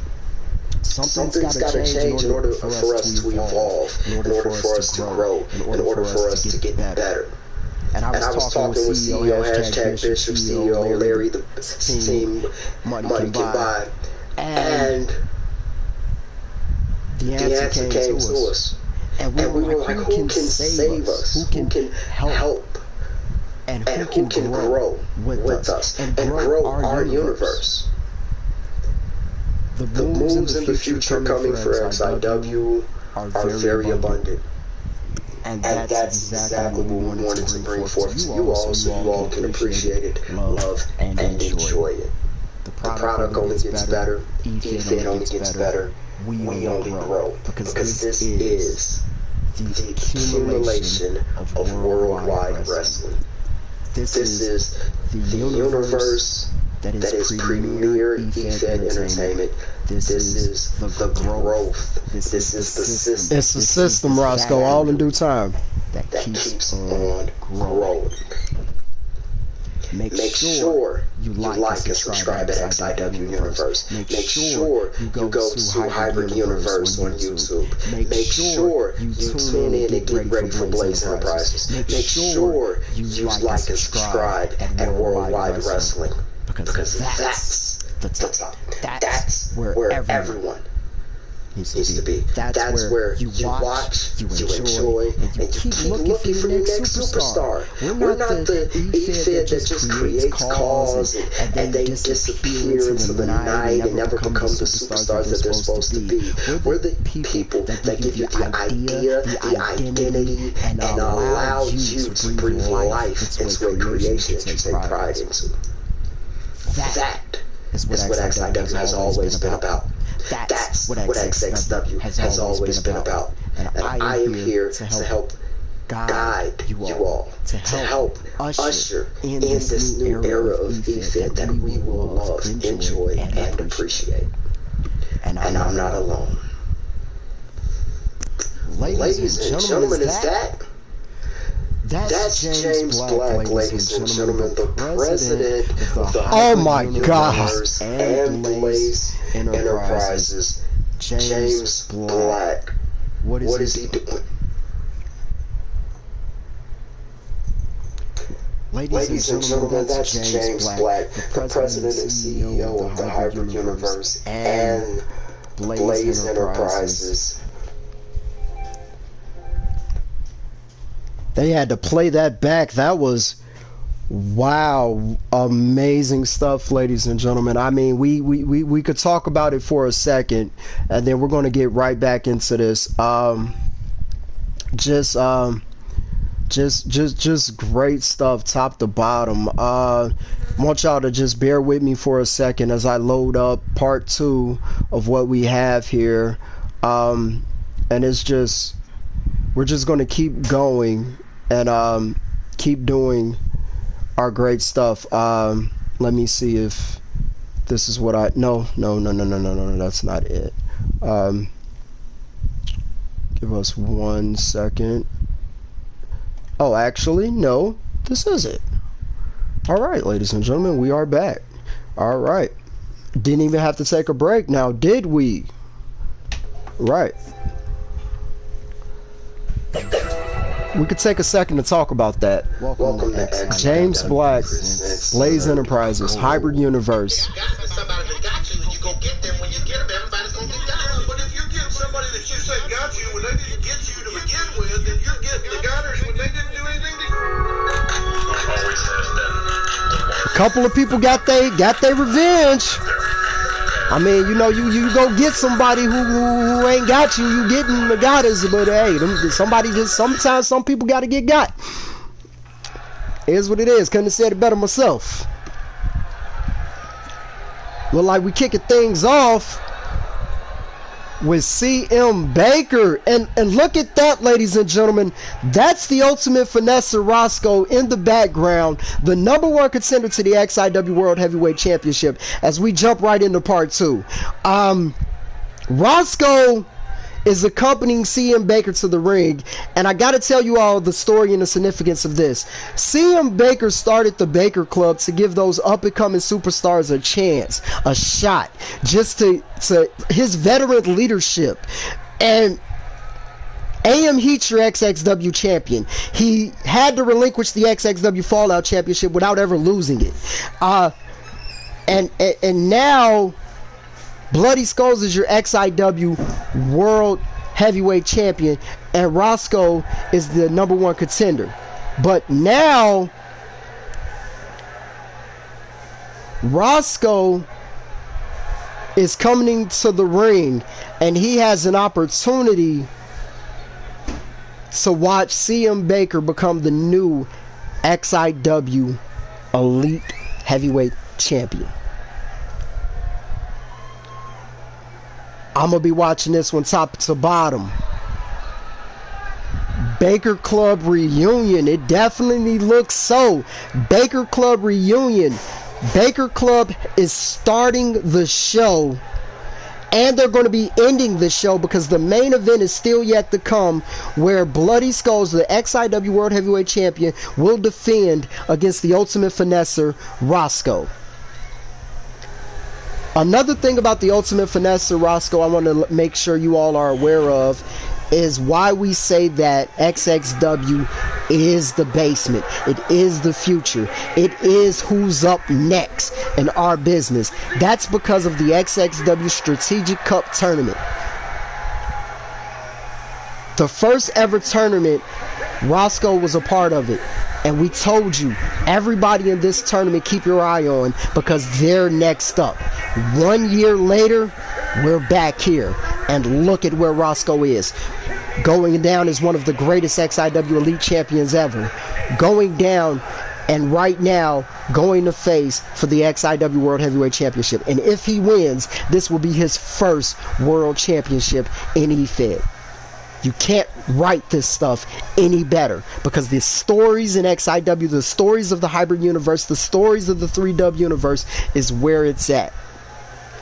Something's got to change in order for us to evolve, in order for us to grow, in order for us to get better. And I was talking with CEO, hashtag Bishop, CEO, Larry, the team, Money Can Buy, and the answer came to us. And we were like, who can save us? Who can help? And who can grow with us and grow our universe? The moves in the future coming for XIW are very abundant. And that's exactly what we wanted to bring forth to you all, so you all can appreciate it, love, and enjoy it. The product only gets better, EFED only gets better, we only grow, because this is the accumulation of worldwide wrestling. This is the universe that is premier EFED entertainment. This is the growth. This is the system. It's the system, Roscoe, all in due time. That keeps on growing. Make sure you like and subscribe at XIW Universe. Make sure you go to Hybrid Universe on YouTube. Make sure you tune in and get ready for Blaze Enterprises. Make sure you like and subscribe at Worldwide Wrestling. Because that's where everyone needs to be. That's where you watch, you enjoy, and you keep looking for the next superstar. We're not the EFED that just creates calls and they disappear into the night and never become the superstars that they're supposed to be. We're the people that give you the idea, the identity, and allow you to breathe life into a creation that you take pride into. That is what XIW has always been about. That's what XXW has always been about. And I am here to help guide you all, to help usher in this new era of EFED that we will love, enjoy, and appreciate. And I'm not alone. Ladies and gentlemen, is that? That's James Black, ladies and gentlemen, the president of the Hybrid Universe and Blaze Enterprises. James Black. What is he doing? Ladies and gentlemen, that's James Black, the president and CEO of the Hybrid Universe and Blaze Enterprises. They had to play that back. That was, wow, amazing stuff, ladies and gentlemen. I mean, we could talk about it for a second, and then we're going to get right back into this. Just great stuff, top to bottom. I want y'all to just bear with me for a second as I load up part 2 of what we have here. And it's just, we're just going to keep going and keep doing our great stuff. Let me see if this is what no, that's not it. Give us 1 second. Oh, actually, no, this is it. All right, ladies and gentlemen, we are back. All right. Didn't even have to take a break now, did we? Right. We could take a second to talk about that. Welcome to XIW James Black, Blaze Enterprises, Hybrid Universe. Somebody that got you, you go get them. When you get them, everybody's gonna get down. But if you're getting somebody that you said got you when they didn't get you to begin with, then you're getting the gunners when they didn't do anything to you. Couple of people got they revenge. I mean, you know, you go get somebody who ain't got you, you getting the goddess, but hey, sometimes some people gotta get got. Here's what it is. Couldn't have said it better myself. Look like we kicking things off with CM Baker, and look at that, ladies and gentlemen. That's the Ultimate Finesse Roscoe in the background, the #1 contender to the XIW World Heavyweight Championship, as we jump right into part 2. Roscoe is accompanying CM Baker to the ring, and I gotta tell you all the story and the significance of this. CM Baker started the Baker Club to give those up-and-coming superstars a chance, a shot, just to his veteran leadership. And AM Heat's your XXW champion. He had to relinquish the XXW Fallout Championship without ever losing it. And now Bloody Skulls is your XIW World Heavyweight Champion, and Roscoe is the #1 contender. But now Roscoe is coming to the ring, and he has an opportunity to watch CM Baker become the new XIW Elite Heavyweight Champion. I'm going to be watching this one top to bottom. Baker Club reunion. It definitely looks so. Baker Club reunion. Baker Club is starting the show, and they're going to be ending the show because the main event is still yet to come, where Bloody Skulls, the XIW World Heavyweight Champion, will defend against the Ultimate Finesser, Roscoe. Another thing about the Ultimate Finesser, Roscoe, I want to make sure you all are aware of is why we say that XXW is the basement. It is the future. It is who's up next in our business. That's because of the XXW Strategic Cup tournament. The first ever tournament, Roscoe was a part of it. And we told you, everybody in this tournament, keep your eye on, because they're next up. 1 year later, we're back here. And look at where Roscoe is. Going down as one of the greatest XIW Elite Champions ever. Going down, and right now, going to face for the XIW World Heavyweight Championship. And if he wins, this will be his first World Championship in EFED. You can't write this stuff any better, because the stories in XIW, the stories of the Hybrid Universe, the stories of the 3W Universe is where it's at.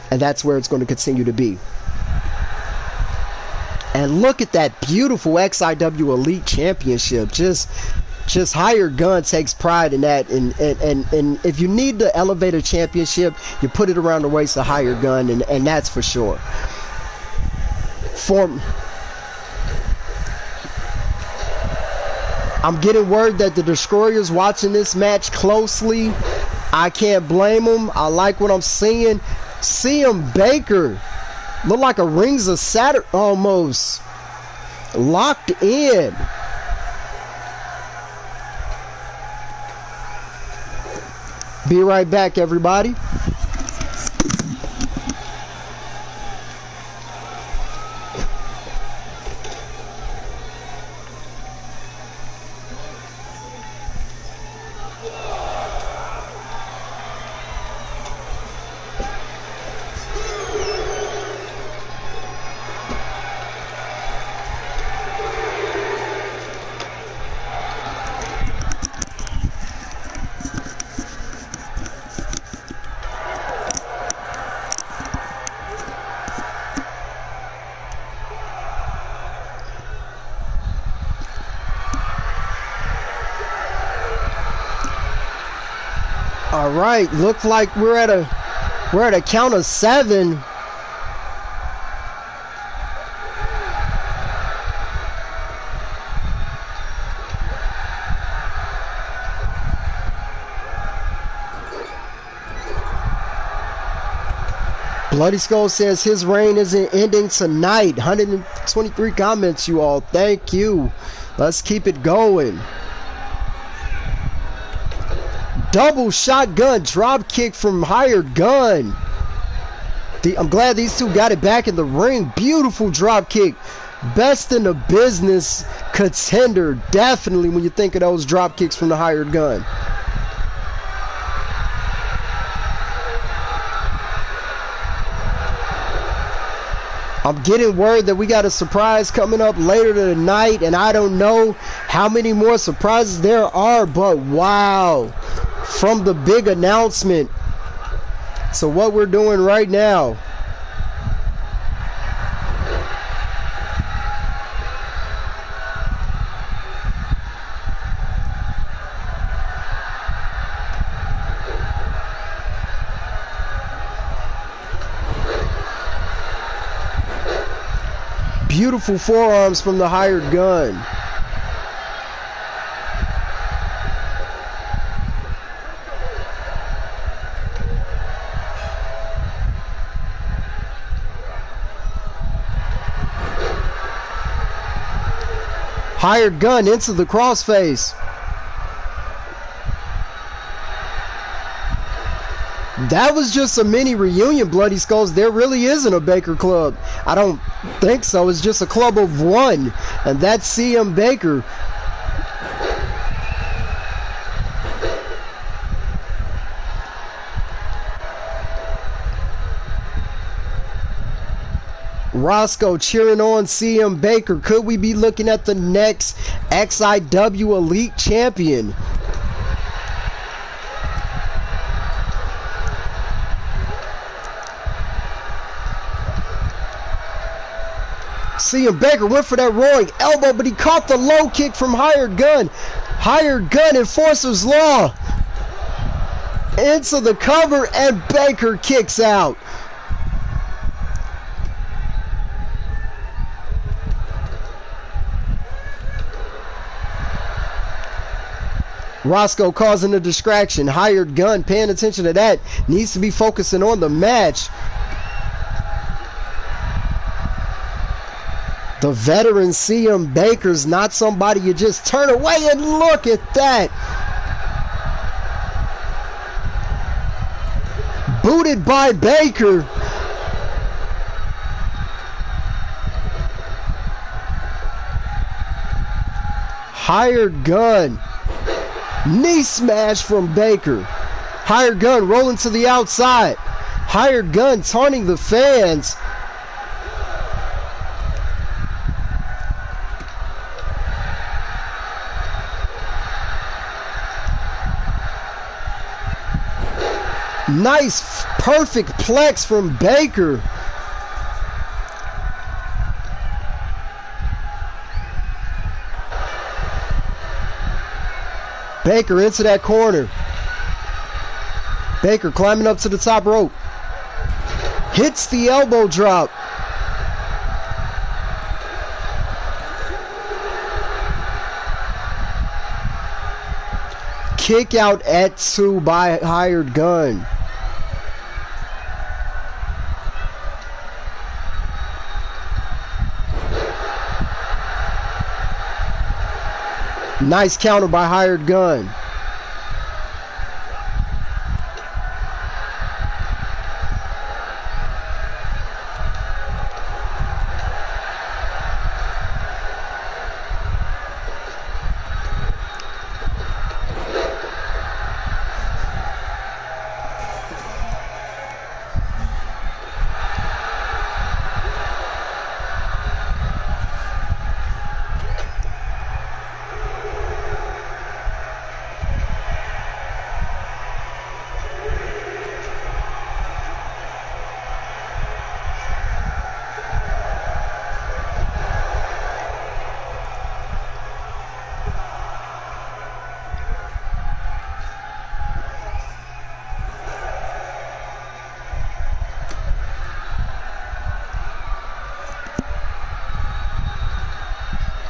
And that's where it's going to continue to be. And look at that beautiful XIW Elite Championship. Just Hired Gun takes pride in that. And if you need to elevate a championship, you put it around the waist of Hired Gun, and that's for sure. I'm getting word that the Destroyer's watching this match closely. I can't blame them. I like what I'm seeing. CM Baker look like a Rings of Saturn almost. Locked in. Be right back, everybody. All right, look like we're at a count of 7. Bloody Skull says his reign isn't ending tonight. 123 comments, you all. Thank you. Let's keep it going. Double shotgun drop kick from Hired Gun. I'm glad these two got it back in the ring. Beautiful drop kick. Best in the business contender. Definitely when you think of those drop kicks from the Hired Gun. I'm getting word that we got a surprise coming up later tonight, and I don't know how many more surprises there are, but wow. From the big announcement. So what we're doing right now. Beautiful forearms from the Hired Gun. Hired Gun into the crossface. That was just a mini reunion, Bloody Skulls. There really isn't a Baker Club. I don't think so. It's just a club of one, and that's CM Baker. Roscoe cheering on CM Baker. Could we be looking at the next XIW Elite Champion? CM Baker went for that roaring elbow, but he caught the low kick from Hired Gun. Hired Gun, Enforcer's Law. Into the cover, and Baker kicks out. Roscoe causing a distraction. Hired Gun paying attention to that. Needs to be focusing on the match. The veteran CM Baker's not somebody you just turn away, and look at that. Booted by Baker. Hired Gun. Knee smash from Baker. Hired Gun rolling to the outside. Hired Gun taunting the fans. Nice, perfect plex from Baker. Baker into that corner. Baker climbing up to the top rope. Hits the elbow drop. Kick out at 2 by Hired Gun. Nice counter by Hired Gun.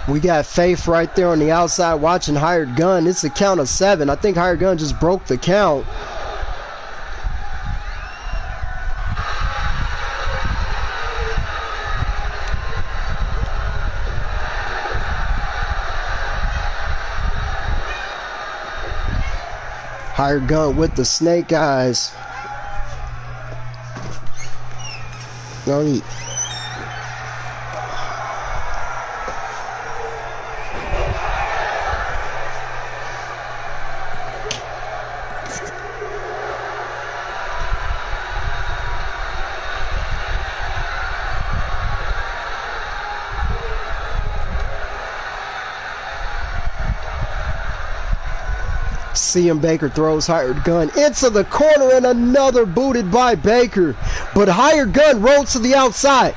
We got Faith right there on the outside watching Hired Gun. It's a count of 7. I think Hired Gun just broke the count. Hired Gun with the snake eyes. No. CM Baker throws Hired Gun into the corner and another booted by Baker. But Hired Gun rolled to the outside.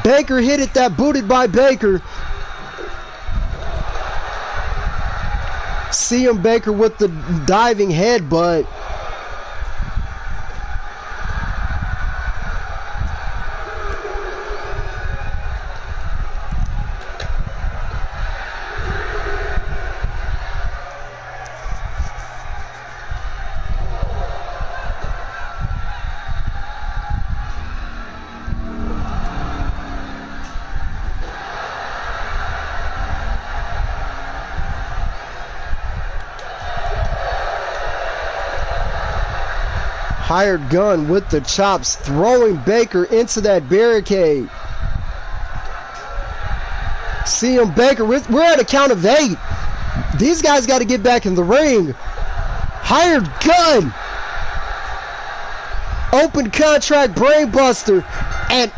Baker hit it, that booted by Baker. CM Baker with the diving headbutt. Hired Gun with the chops, throwing Baker into that barricade. CM Baker, we're at a count of 8. These guys got to get back in the ring. Hired Gun. Open contract brainbuster. And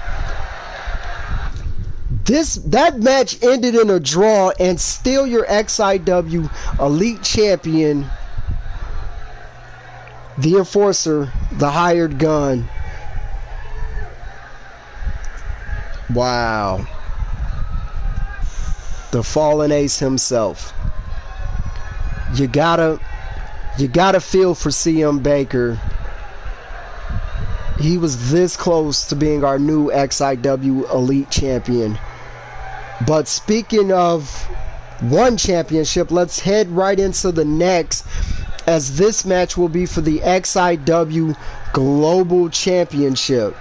that match ended in a draw, and still your XIW Elite Champion, the Enforcer, the Hired Gun. Wow. The fallen ace himself. You gotta feel for CM Baker. He was this close to being our new XIW Elite Champion. But speaking of one championship, let's head right into the next, as this match will be for the XIW Global Championship.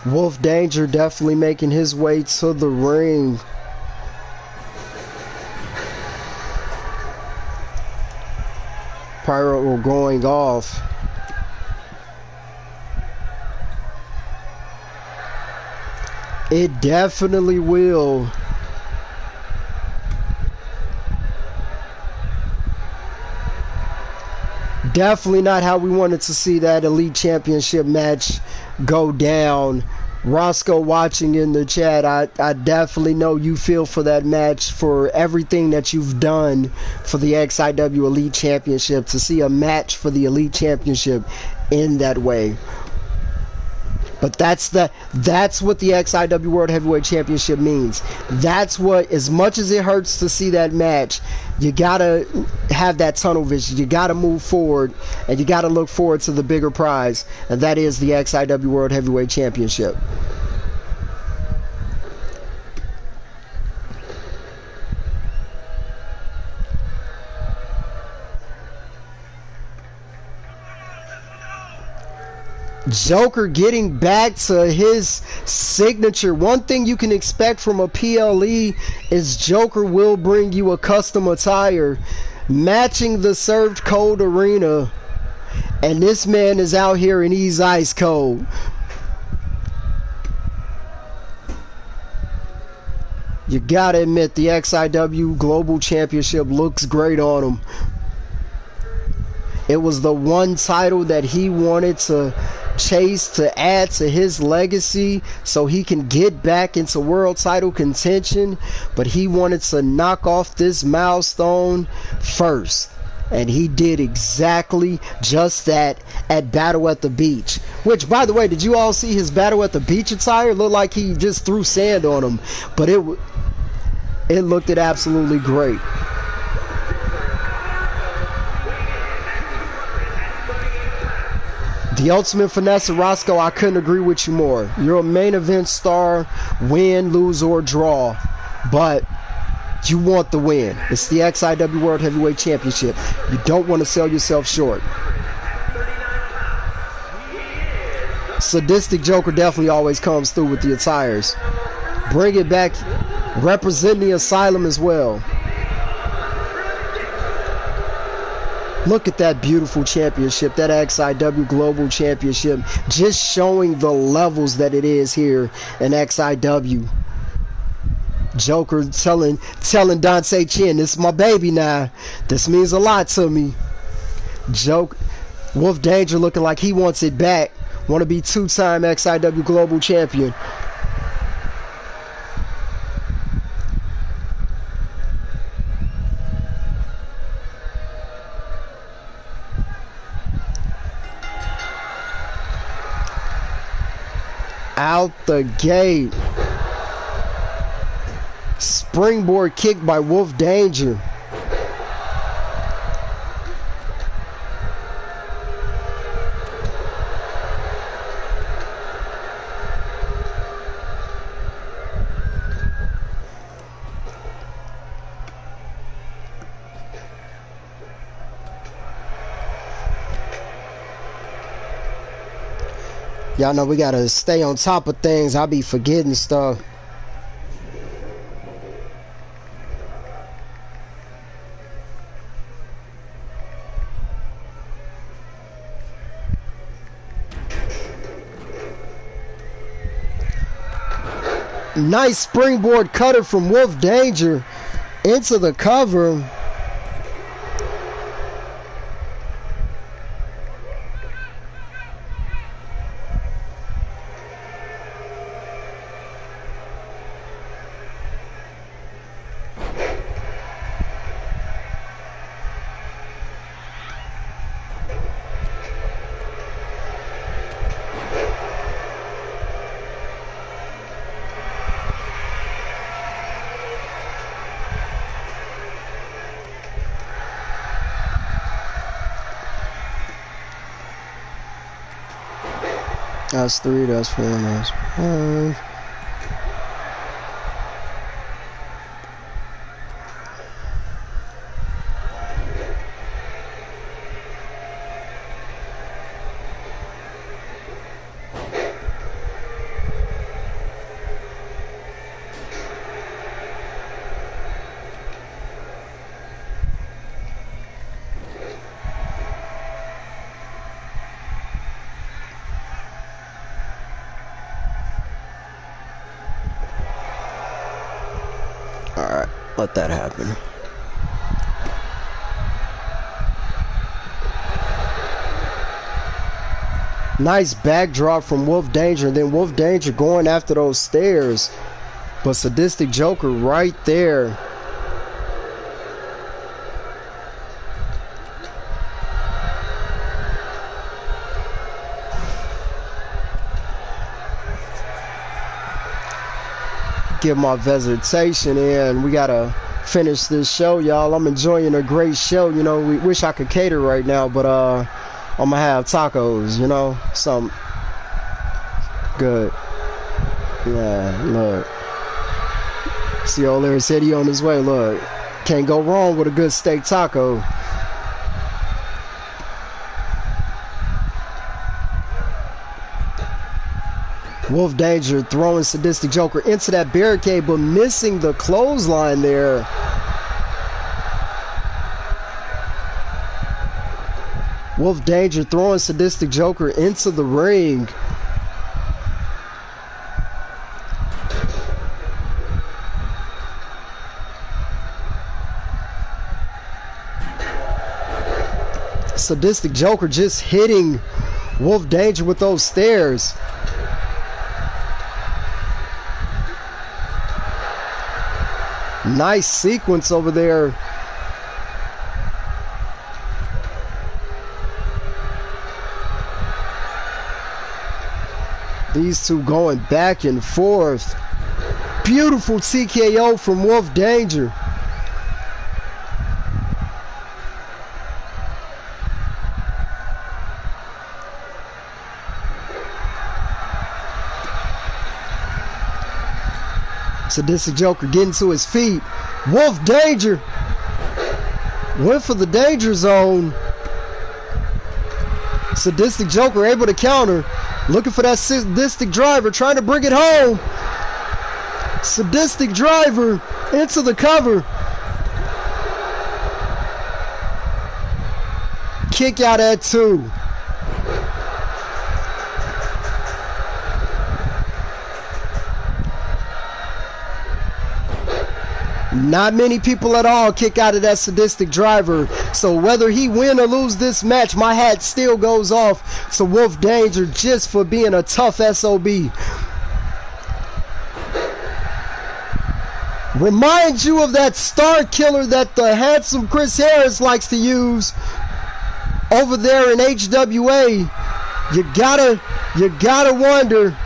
Wolf Danger definitely making his way to the ring. Pyro going off. It definitely will. Definitely not how we wanted to see that Elite Championship match go down. Roscoe watching in the chat, I definitely know you feel for that match, for everything that you've done for the XIW Elite Championship. To see a match for the Elite Championship in that way. But that's what the XIW World Heavyweight Championship means. That's what, as much as it hurts to see that match, you gotta have that tunnel vision. You gotta move forward, and you gotta look forward to the bigger prize, and that is the XIW World Heavyweight Championship. Joker getting back to his signature. One thing you can expect from a PLE is Joker will bring you a custom attire matching the Served Cold arena, and this man is out here and he's ice cold. You gotta admit, the XIW Global Championship looks great on him. It was the one title that he wanted to chase to add to his legacy so he can get back into world title contention, but he wanted to knock off this milestone first. And he did exactly just that at Battle at the Beach. Which, by the way, did you all see his Battle at the Beach attire? It looked like he just threw sand on him. But it looked absolutely great. The Ultimate Finesse, Roscoe, I couldn't agree with you more. You're a main event star, win, lose, or draw. But you want the win. It's the XIW World Heavyweight Championship. You don't want to sell yourself short. Sadistic Joker definitely always comes through with the attires. Bring it back. Represent the Asylum as well. Look at that beautiful championship, that XIW Global Championship, just showing the levels that it is here in XIW. Joker telling Dante Chin, this is my baby now. This means a lot to me. Wolf Danger looking like he wants it back. Want to be two-time XIW Global Champion. Out the gate. Springboard kick by Wolf Danger. Y'all know we gotta stay on top of things. I'll be forgetting stuff. Nice springboard cutter from Wolf Danger into the cover. That's 3, that's 4, that's 5. Alright, let that happen. Nice backdrop from Wolf Danger, and then Wolf Danger going after those stairs. But Sadistic Joker right there. Get my visitation in. We gotta finish this show, y'all. I'm enjoying a great show. You know, we wish I could cater right now, but I'm gonna have tacos, you know, some good. Yeah, look. See old Larry said he on his way. Look, can't go wrong with a good steak taco. Wolf Danger throwing Sadistic Joker into that barricade, but missing the clothesline there. Wolf Danger throwing Sadistic Joker into the ring. Sadistic Joker just hitting Wolf Danger with those stairs. Nice sequence over there. These two going back and forth. Beautiful TKO from Wolf Danger. Sadistic Joker getting to his feet. Wolf Danger went for the danger zone. Sadistic Joker able to counter. Looking for that Sadistic Driver, trying to bring it home. Sadistic Driver into the cover. Kick out at 2. Not many people at all kick out of that Sadistic Driver. So whether he win or lose this match, my hat still goes off to Wolf Danger just for being a tough SOB. Remind you of that star killer that the handsome Chris Harris likes to use over there in HWA. You gotta wonder.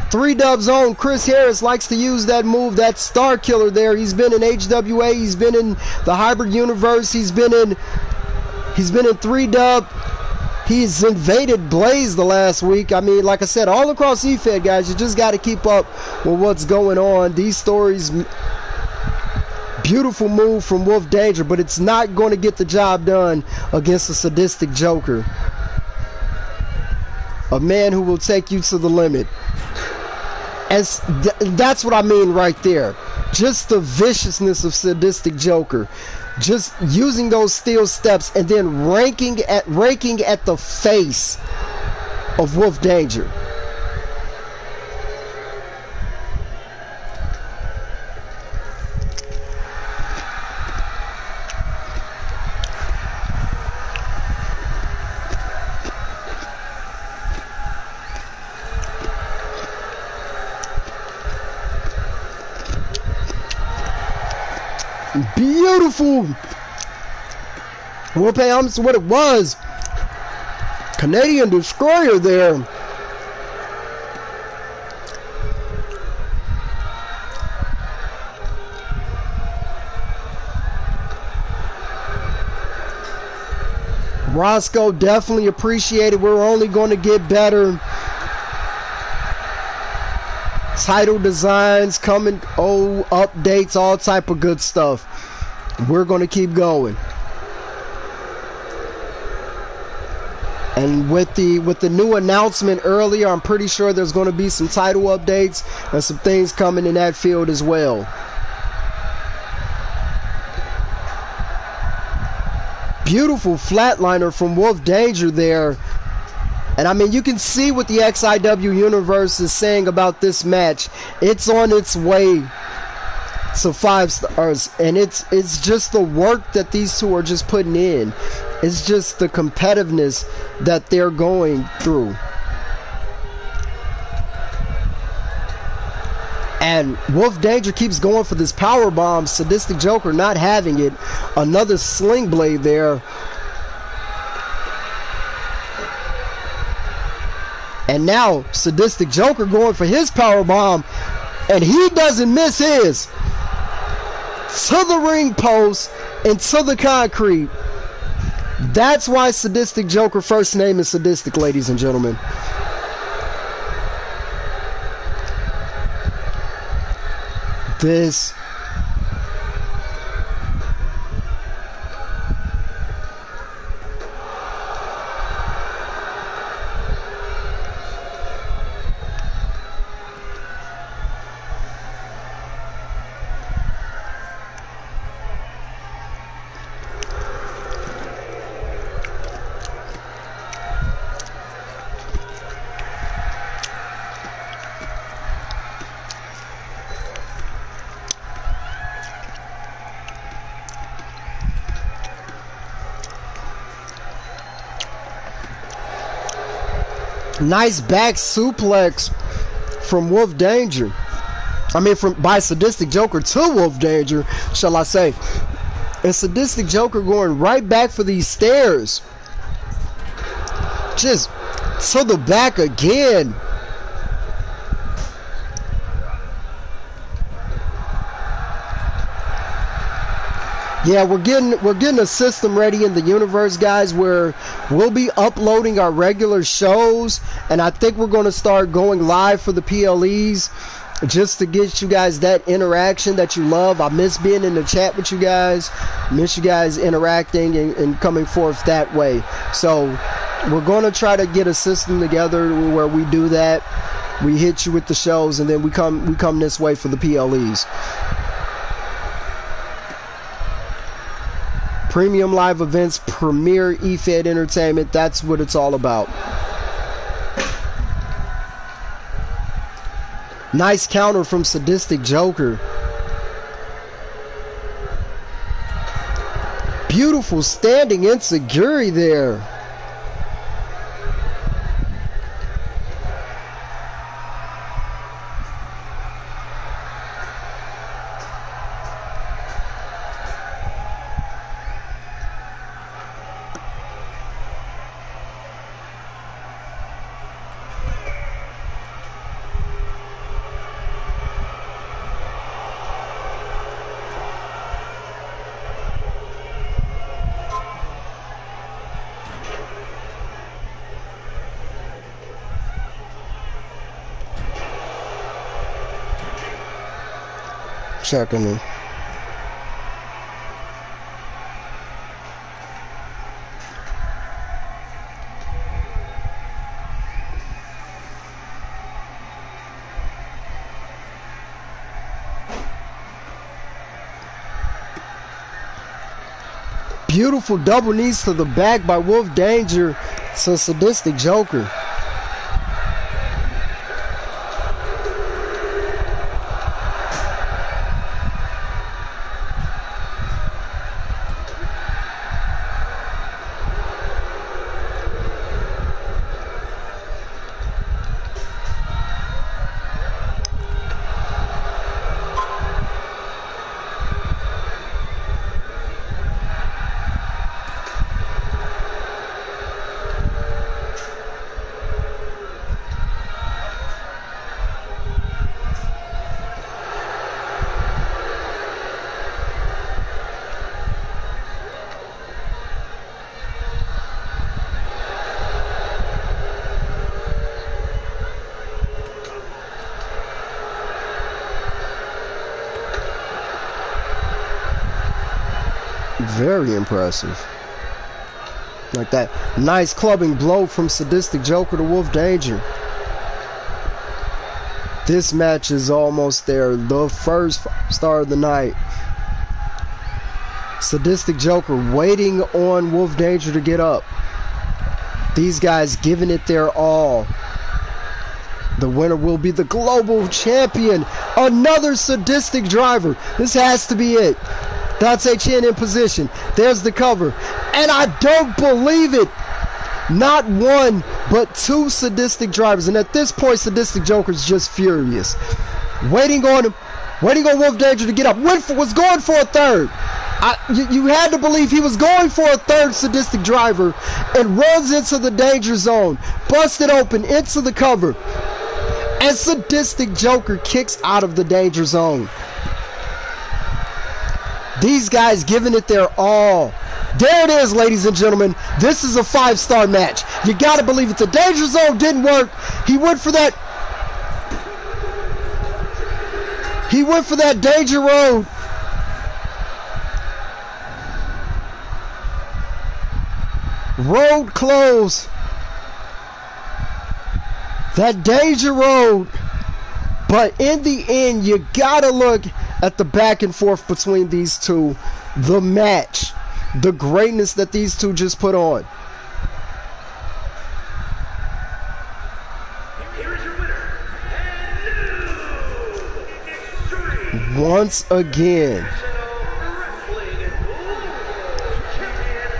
3Dub's own Chris Harris likes to use that move, that star killer there. He's been in HWA, he's been in the hybrid universe, he's been in 3Dub. He's invaded Blaze the last week. I mean, like I said, all across EFED, guys, you just got to keep up with what's going on. These stories, beautiful move from Wolf Danger, but it's not going to get the job done against a Sadistic Joker. A man who will take you to the limit. That's what I mean right there. Just the viciousness of Sadistic Joker. Just using those steel steps and then raking at the face of Wolf Danger. Beautiful. We'll pay homage to what it was. Canadian Destroyer there. Roscoe definitely appreciated. We're only going to get better. Title designs coming, updates, all type of good stuff. We're going to keep going. And with the new announcement earlier, I'm pretty sure there's going to be some title updates and some things coming in that field as well. Beautiful flatliner from Wolf Danger there. And I mean, you can see what the XIW universe is saying about this match. It's on its way to 5 stars, and it's just the work that these two are just putting in. It's just the competitiveness that they're going through. And Wolf Danger keeps going for this power bomb. Sadistic Joker not having it. Another sling blade there. And now Sadistic Joker going for his power bomb, and he doesn't miss his. To the ring post and to the concrete. That's why Sadistic Joker first name is Sadistic, ladies and gentlemen. This Nice back suplex from Wolf Danger. I mean, by Sadistic Joker to Wolf Danger, shall I say. And Sadistic Joker going right back for these stairs. Just to the back again. Yeah, we're getting a system ready in the universe, guys, where we'll be uploading our regular shows, and I think we're going to start going live for the PLEs just to get you guys that interaction that you love. I miss being in the chat with you guys, miss you guys interacting and coming forth that way. So we're going to try to get a system together where we do that. We hit you with the shows, and then we come this way for the PLEs. Premium live events, premier EFED entertainment. That's what it's all about. Nice counter from Sadistic Joker. Beautiful standing enziguri there. Checking in. Beautiful double knees to the back by Wolf Danger to Sadistic Joker. Very impressive. Like that nice clubbing blow from Sadistic Joker to Wolf Danger. This match is almost there. The first star of the night. Sadistic Joker waiting on Wolf Danger to get up. These guys giving it their all. The winner will be the global champion. Another Sadistic driver. This has to be it. Dante Chen in position. There's the cover. And I don't believe it. Not one, but two Sadistic drivers. And at this point, Sadistic Joker's just furious. Waiting on him. Waiting on Wolf Danger to get up. Was going for a third. You had to believe he was going for a third Sadistic driver. And runs into the danger zone. Busted open into the cover. And Sadistic Joker kicks out of the danger zone. These guys giving it their all. There it is, ladies and gentlemen. This is a 5-star match. You got to believe it. The danger zone didn't work. He went for that. He went for that danger road. Road closed. That danger road. But in the end, you got to look at the back and forth between these two. The match. The greatness that these two just put on. Here is your winner, and new Once again. Wrestling World Champion,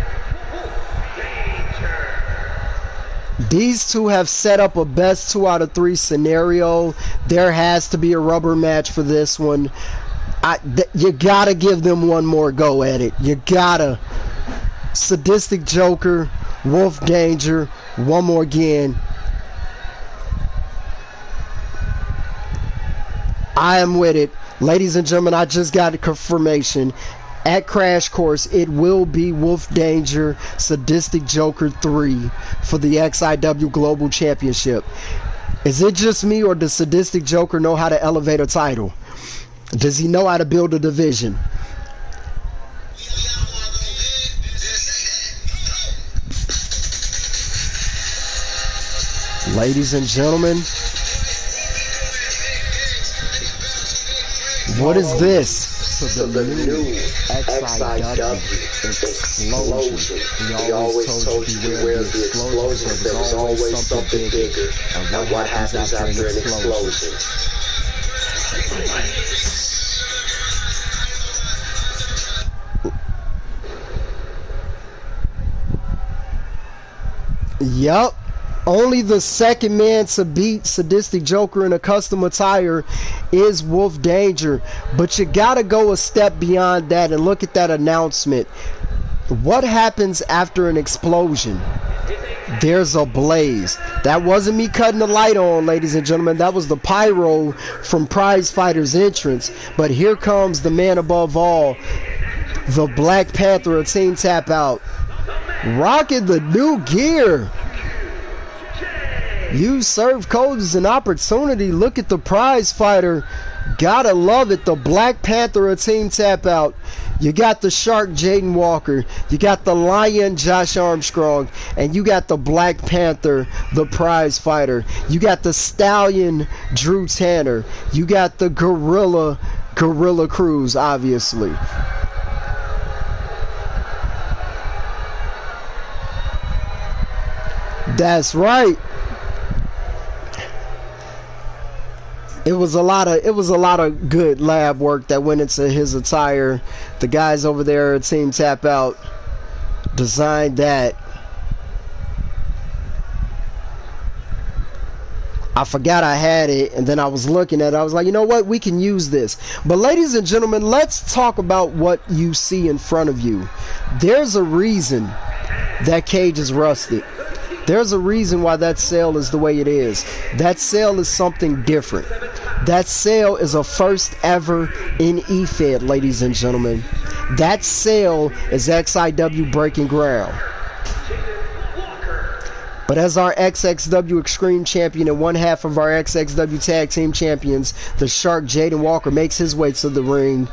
Wolf Danger. These two have set up a best 2 out of 3 scenario. There has to be a rubber match for this one. You gotta give them one more go at it. You gotta. Sadistic Joker, Wolf Danger, one more again. I am with it. Ladies and gentlemen, I just got a confirmation. At Crash Course, it will be Wolf Danger, Sadistic Joker 3 for the XIW Global Championship. Is it just me, or does Sadistic Joker know how to elevate a title? Does he know how to build a division? Ladies and gentlemen, what is this? So the new XIW explosion. We always told you beware of the explosions. There was always something bigger. And what happens after an explosion? Yup. Only the second man to beat Sadistic Joker in a custom attire is Wolf Danger. But you gotta go a step beyond that and look at that announcement. What happens after an explosion? There's a blaze. That wasn't me cutting the light on, ladies and gentlemen. That was the pyro from Prize Fighter's entrance. But here comes the man above all, the Black Panther of Team Tap Out, rocking the new gear. Use Served Cold as an opportunity. Look at the Prize Fighter. Gotta love it. The Black Panther of Team Tap Out. You got the Shark Jaden Walker. You got the Lion Josh.ARMstrong. And you got the Black Panther, the Prize Fighter. You got the Stallion Drew Tanner. You got the Gorilla Cruz, obviously. That's right. It was a lot of good lab work that went into his attire. The guys over there at Team Tap Out designed that. I forgot I had it, and then I was looking at it. I was like, you know what? We can use this. But ladies and gentlemen, let's talk about what you see in front of you. There's a reason that cage is rusted. There's a reason why that sail is the way it is. That sail is something different. That sail is a first ever in EFED, ladies and gentlemen. That sail is XIW breaking ground. But as our XXW Extreme Champion and one half of our XXW Tag Team Champions, the Shark Jaden Walker, makes his way to the ring,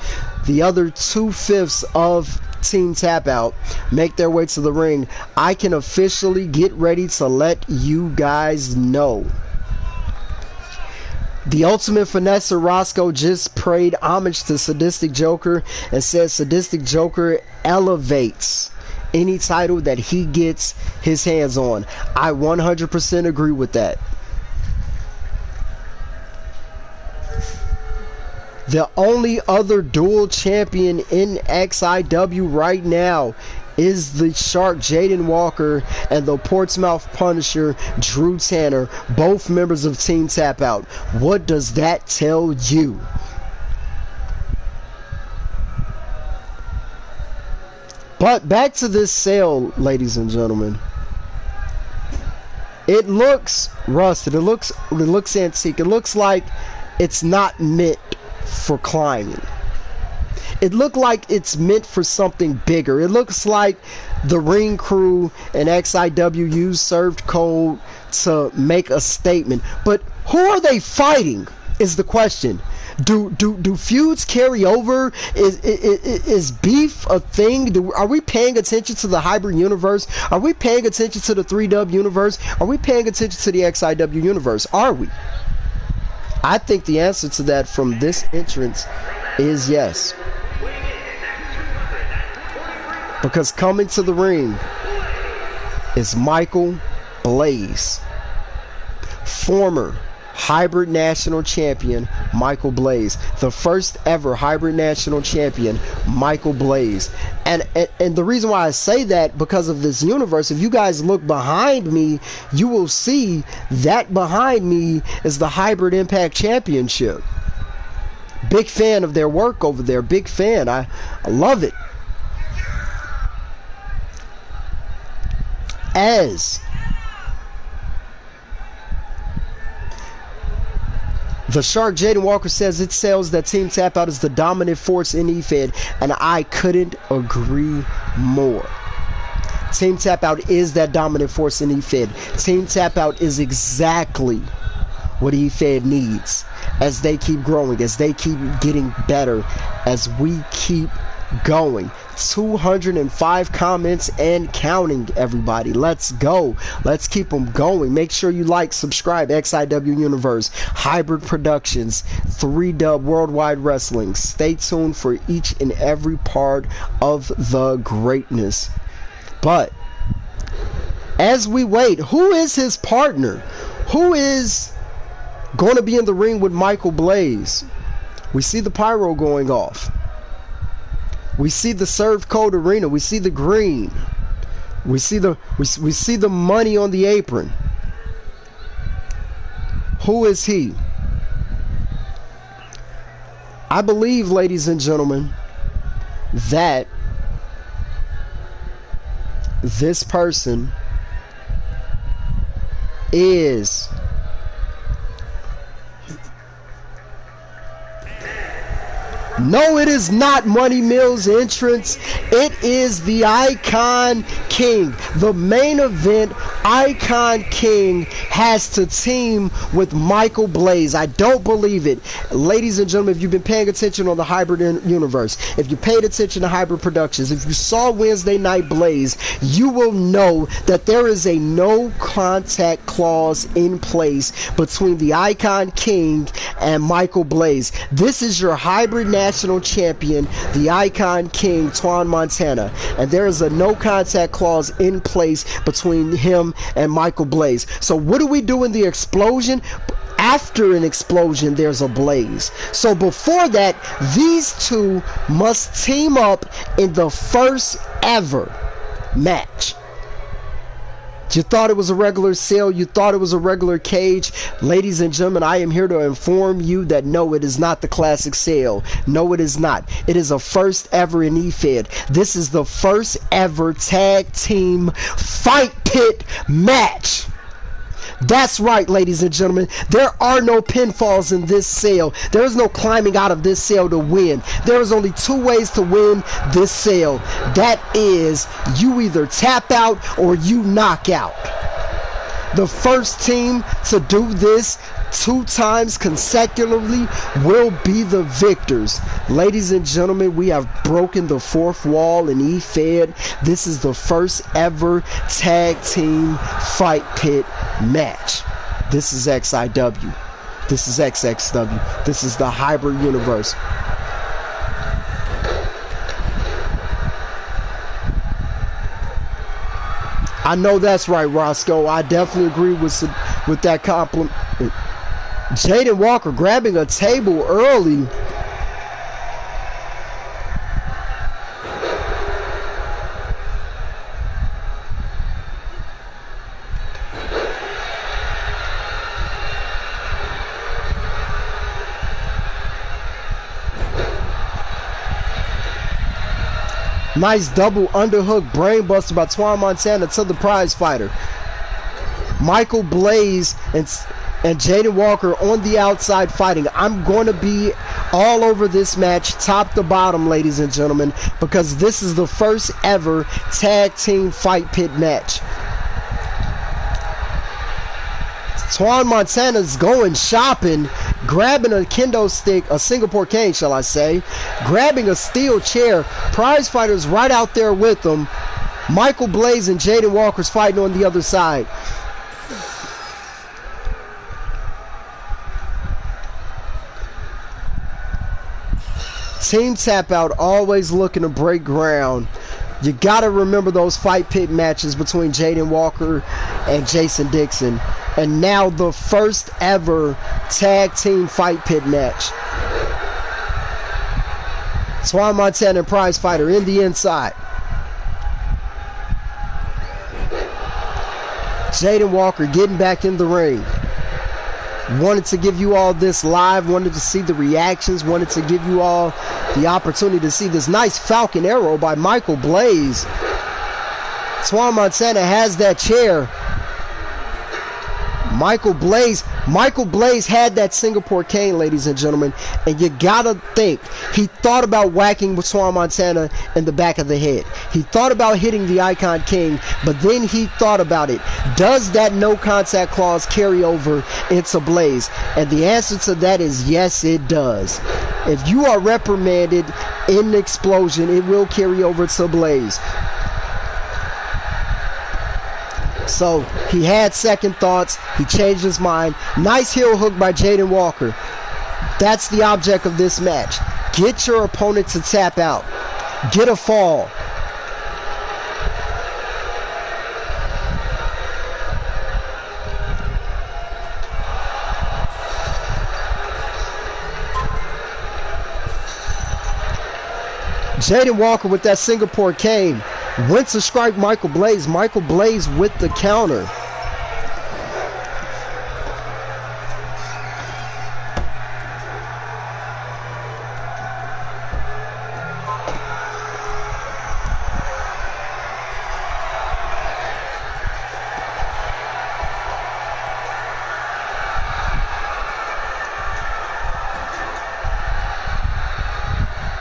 the other 2/5 of Team Tap Out make their way to the ring. I can officially get ready to let you guys know. The Ultimate Finesser Roscoe just paid homage to Sadistic Joker and said Sadistic Joker elevates any title that he gets his hands on. I 100% agree with that. The only other dual champion in XIW right now is the Shark Jaden Walker and the Portsmouth Punisher Drew Tanner, both members of Team Tap Out. What does that tell you? But back to this sale, ladies and gentlemen. It looks rusted. It looks antique. It looks like it's not meant for climbing. It looked like it's meant for something bigger. It looks like the ring crew and XIW used Served Cold to make a statement. But who are they fighting is the question. Do feuds carry over? Is beef a thing? Are we paying attention to the hybrid universe? Are we paying attention to the 3W universe? Are we paying attention to the XIW universe? Are we? I think the answer to that from this entrance is yes. Because coming to the ring is Michael Blaze, former hybrid national champion Michael Blaze. The first ever hybrid national champion Michael Blaze. And the reason why I say that, because of this universe, if you guys look behind me, you will see that behind me is the Hybrid Impact Championship. Big fan of their work over there. Big fan. I love it. As the Shark Jaden Walker says, it sells that Team Tap Out is the dominant force in EFED, and I couldn't agree more. Team Tap Out is that dominant force in EFED. Team Tap Out is exactly what EFED needs as they keep growing, as they keep getting better, as we keep going. 205 comments and counting, everybody. Let's go. Let's keep them going. Make sure you like, subscribe. XIW Universe, Hybrid Productions, 3Dub Worldwide Wrestling. Stay tuned for each and every part of the greatness. But as we wait, who is his partner? Who is going to be in the ring with Michael Blaze? We see the pyro going off. We see the Served Cold arena. We see the green. We see the money on the apron. Who is he? I believe, ladies and gentlemen, that this person is no, it is not Money Mill's entrance. It is the Icon King. The main event, Icon King has to team with Michael Blaze. I don't believe it. Ladies and gentlemen, if you've been paying attention on the Hybrid Universe, if you paid attention to Hybrid Productions, if you saw Wednesday Night Blaze, you will know that there is a no contact clause in place between the Icon King and Michael Blaze. This is your hybrid national champion, the Icon King, Twan Montana, and there is a no contact clause in place between him and Michael Blaze. So what do we do in the explosion? After an explosion, there's a blaze. So before that, these two must team up in the first ever match. You thought it was a regular sale, you thought it was a regular cage. Ladies and gentlemen, I am here to inform you that no, it is not the classic sale. No, it is not. It is a first ever in EFED. This is the first ever tag team fight pit match. That's right, ladies and gentlemen. There are no pinfalls in this sale. There is no climbing out of this sale to win. There is only two ways to win this sale. That is, you either tap out or you knock out. The first team to do this 2 times consecutively will be the victors. Ladies and gentlemen, we have broken the 4th wall in EFED. This is the first ever tag team fight pit match. This is XIW. This is XXW. This is the Hybrid Universe. I know that's right, Roscoe. I definitely agree with that compliment. Jaden Walker grabbing a table early. Nice double underhook brainbuster by Twan Montana to the prize fighter. Michael Blaze and Jaden Walker on the outside fighting. I'm going to be all over this match, top to bottom, ladies and gentlemen, because this is the first ever tag team fight pit match. Twan Montana's going shopping, grabbing a kendo stick, a Singapore cane, shall I say, grabbing a steel chair. Prize fighters right out there with them. Michael Blaze and Jaden Walker's fighting on the other side. Team Tap Out always looking to break ground. You got to remember those fight pit matches between Jaden Walker and Jason Dixon. And now the first ever tag team fight pit match. Twan Montana and Prize Fighter in the inside. Jaden Walker getting back in the ring. Wanted to give you all this live, wanted to see the reactions, wanted to give you all the opportunity to see this nice Falcon Arrow by Michael Blaze. Twan Montana has that chair. Michael Blaze had that Singapore cane, ladies and gentlemen, and you gotta think he thought about whacking Twan Montana in the back of the head. He thought about hitting the Icon King, but then he thought about it. Does that no contact clause carry over into Blaze? And the answer to that is yes, it does. If you are reprimanded in the explosion, it will carry over to Blaze. So he had second thoughts. He changed his mind. Nice heel hook by Jaden Walker. That's the object of this match. Get your opponent to tap out. Get a fall. Jaden Walker with that Singapore cane. Went to strike Michael Blaze. Michael Blaze with the counter.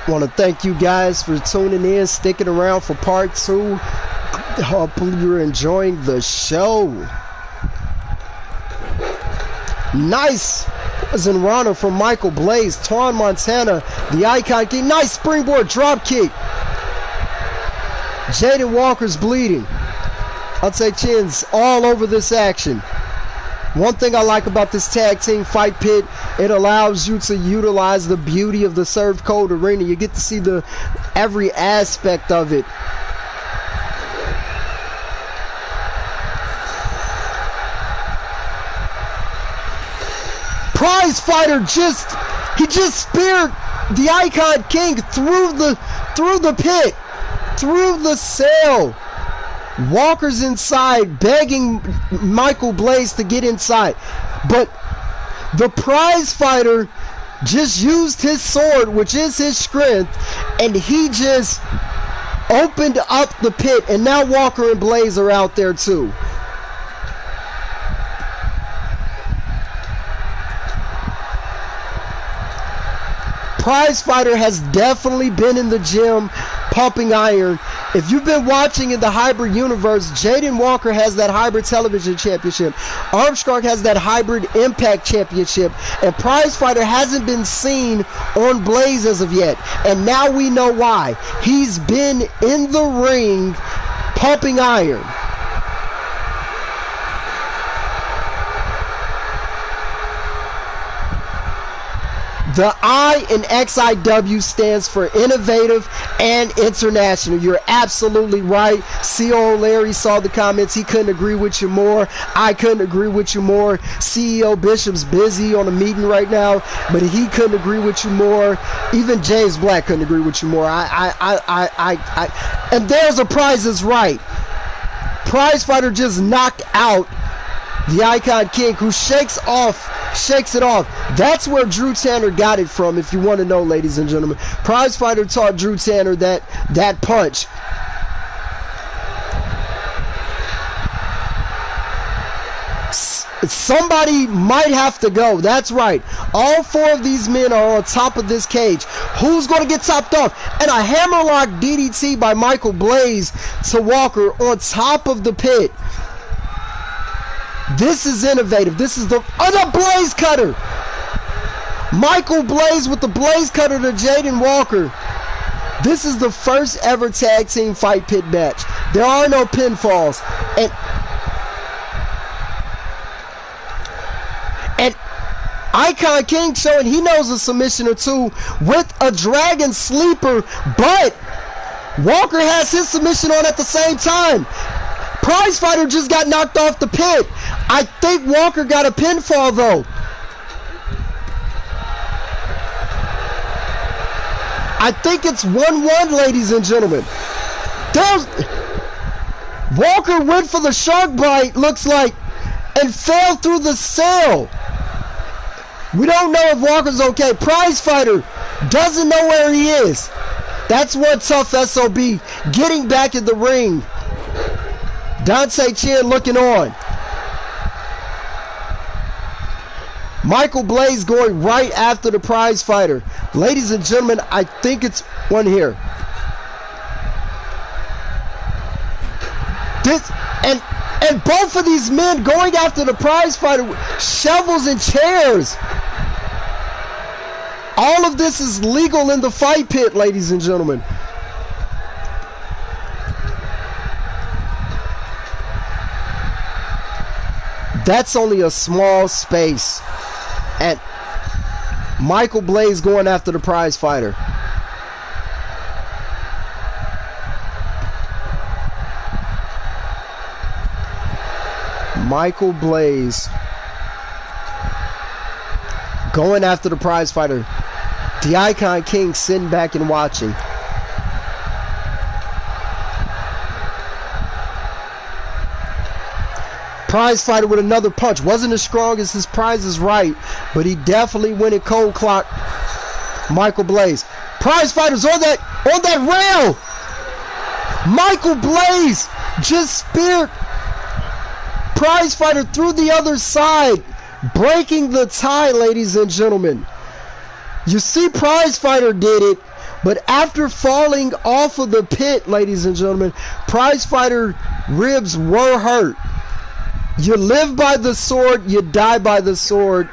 Want to thank you guys for tuning in, sticking around for part 2. Hopefully you're enjoying the show. Nice Zenrana from Michael Blaze. Twan Montana, the Icon King. Nice springboard drop kick. Jaden Walker's bleeding. I'll take chins all over this action. One thing I like about this tag team fight pit, it allows you to utilize the beauty of the Served Cold arena. You get to see every aspect of it. Prize Fighter just speared the Icon King through the pit, through the cell. Walker's inside, begging Michael Blaze to get inside. But the Prize Fighter just used his sword, which is his strength, and he just opened up the pit. And now Walker and Blaze are out there too. Prize Fighter has definitely been in the gym pumping iron. If you've been watching in the hybrid universe, Jaden Walker has that hybrid television championship. Armstrong has that hybrid impact championship. And Prize Fighter hasn't been seen on Blaze as of yet. And now we know why. He's been in the ring pumping iron. The I in XIW stands for innovative and international. You're absolutely right. CEO Larry saw the comments. He couldn't agree with you more. I couldn't agree with you more. CEO Bishop's busy on a meeting right now, but he couldn't agree with you more. Even James Black couldn't agree with you more. And there's a Prize is right. Prize Fighter just knocked out the Icon King, who shakes it off. That's where Drew Tanner got it from, if you want to know, ladies and gentlemen. Prize Fighter taught Drew Tanner that punch. Somebody might have to go. That's right. All 4 of these men are on top of this cage. Who's going to get topped off? And a hammerlock DDT by Michael Blaze to Walker on top of the pit. This is innovative. This is the Blaze Cutter. Michael Blaze with the Blaze Cutter to Jaden Walker. This is the first ever tag team fight pit match. There are no pinfalls. And Icon King showing he knows a submission or two with a Dragon Sleeper, but Walker has his submission on at the same time. Prizefighter just got knocked off the pit. I think Walker got a pinfall, though. I think it's 1-1, ladies and gentlemen. Walker went for the shark bite, looks like, and fell through the cell. We don't know if Walker's okay. Prizefighter doesn't know where he is. That's one tough SOB. Getting back in the ring. Dante Chen looking on. Michael Blaze going right after the Prizefighter. Ladies and gentlemen, I think it's one here. And both of these men going after the Prizefighter with shovels and chairs. All of this is legal in the fight pit, ladies and gentlemen. That's only a small space. And Michael Blaze going after the Prizefighter. Michael Blaze going after the Prizefighter. The Icon King sitting back and watching. Prizefighter with another punch. Wasn't as strong as his Prize is Right, but he definitely went and cold clocked Michael Blaze. Prizefighter's on that rail. Michael Blaze just speared Prizefighter through the other side, breaking the tie, ladies and gentlemen. You see, Prizefighter did it, but after falling off of the pit, ladies and gentlemen, Prizefighter ribs were hurt. You live by the sword, you die by the sword,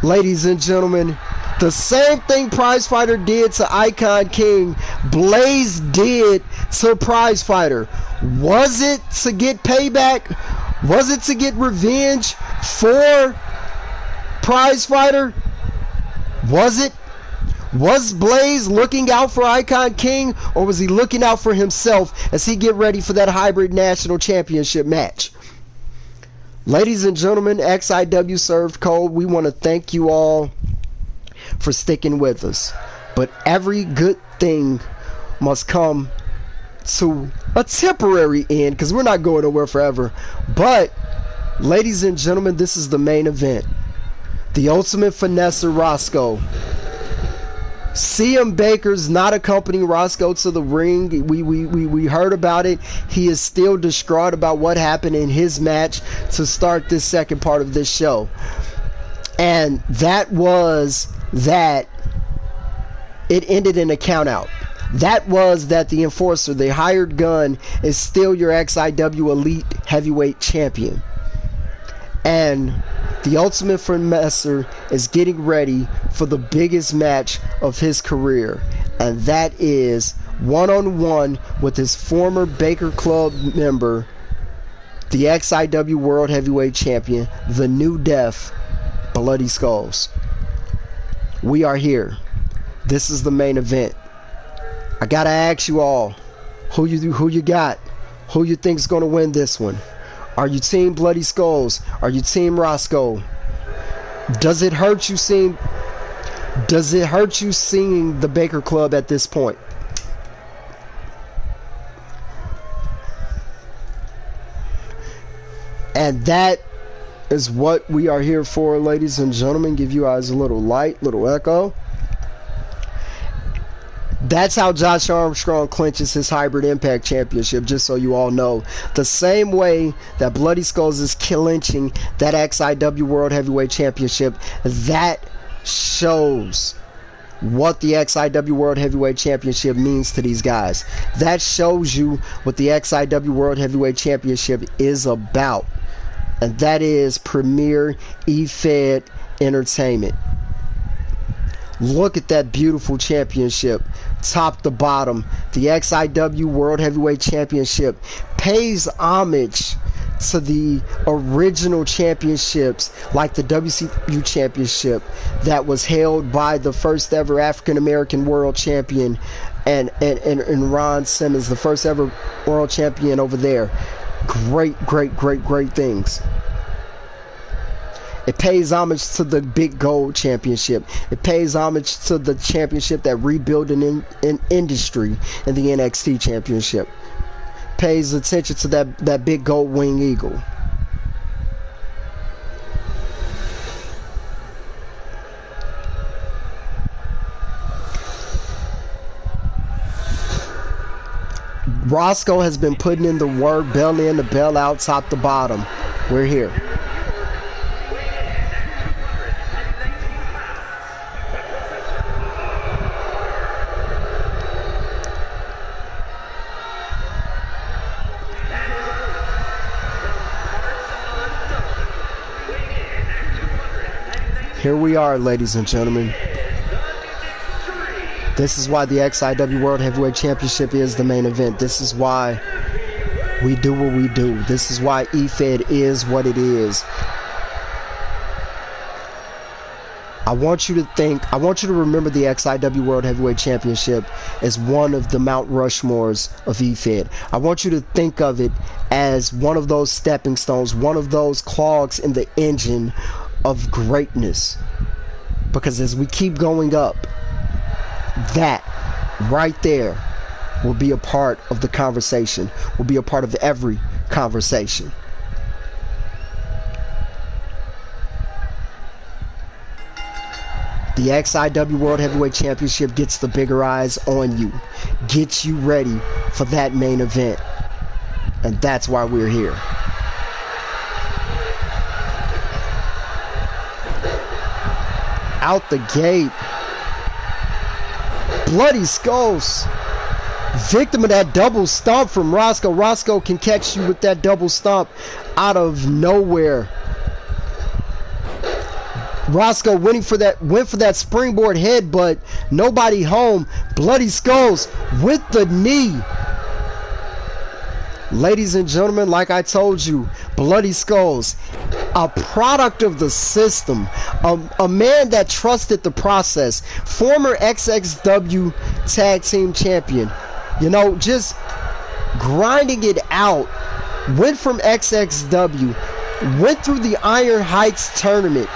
ladies and gentlemen. The same thing Prizefighter did to Icon King, Blaze did to Prizefighter. Was it to get payback? Was it to get revenge for Prizefighter? Was it? Was Blaze looking out for Icon King, or was he looking out for himself as he get ready for that hybrid national championship match? Ladies and gentlemen, XIW Served Cold, we want to thank you all for sticking with us. But every good thing must come to a temporary end, because we're not going nowhere forever. But, ladies and gentlemen, this is the main event. The Ultimate Finesser Roscoe. CM Baker's not accompanying Roscoe to the ring. We heard about it. He is still distraught about what happened in his match to start this second part of this show. And that was that it ended in a count out. That was that the Enforcer, the hired gun, is still your XIW Elite Heavyweight Champion. And the Ultimate Finesser is getting ready for the biggest match of his career. And that is one-on-one with his former Baker Club member, the XIW World Heavyweight Champion, the New Death, Bloody Skulls. We are here. This is the main event. I gotta ask you all, who you got? Who you think's gonna win this one? Are you team Bloody Skulls? Are you team Roscoe? Does it hurt you seeing the Baker Club at this point? And that is what we are here for, ladies and gentlemen. Give you guys a little light, little echo. That's how Josh.ARMstrong clinches his Hybrid Impact Championship, just so you all know. The same way that Bloody Skulls is clinching that XIW World Heavyweight Championship, that shows what the XIW World Heavyweight Championship means to these guys. That shows you what the XIW World Heavyweight Championship is about. And that is Premier EFED Entertainment. Look at that beautiful championship, top to bottom. The XIW World Heavyweight Championship pays homage to the original championships, like the WCW Championship that was held by the first ever African American world champion and Ron Simmons, the first ever world champion over there. great things. It pays homage to the big gold championship. It pays homage to the championship that rebuilt an industry in the NXT championship. Pays attention to that big gold wing eagle. Roscoe has been putting in the work, bell in, the bell out, top to bottom. We're here. Here we are, ladies and gentlemen. This is why the XIW World Heavyweight Championship is the main event. This is why we do what we do. This is why EFED is what it is. I want you to remember the XIW World Heavyweight Championship as one of the Mount Rushmores of EFED. I want you to think of it as one of those stepping stones, one of those clogs in the engine of greatness. Because as we keep going up, that right there will be a part of the conversation, will be a part of every conversation. The XIW World Heavyweight Championship gets the bigger eyes on you, gets you ready for that main event, and that's why we're here. Out the gate, Bloody Skulls, victim of that double stomp from Roscoe. Roscoe can catch you with that double stomp out of nowhere. Roscoe went for that springboard head, but nobody home. Bloody Skulls with the knee. Ladies and gentlemen, like I told you, Bloody Skulls, a product of the system, a man that trusted the process, former XXW Tag Team Champion, you know, just grinding it out, went from XXW, went through the Iron Heights tournament,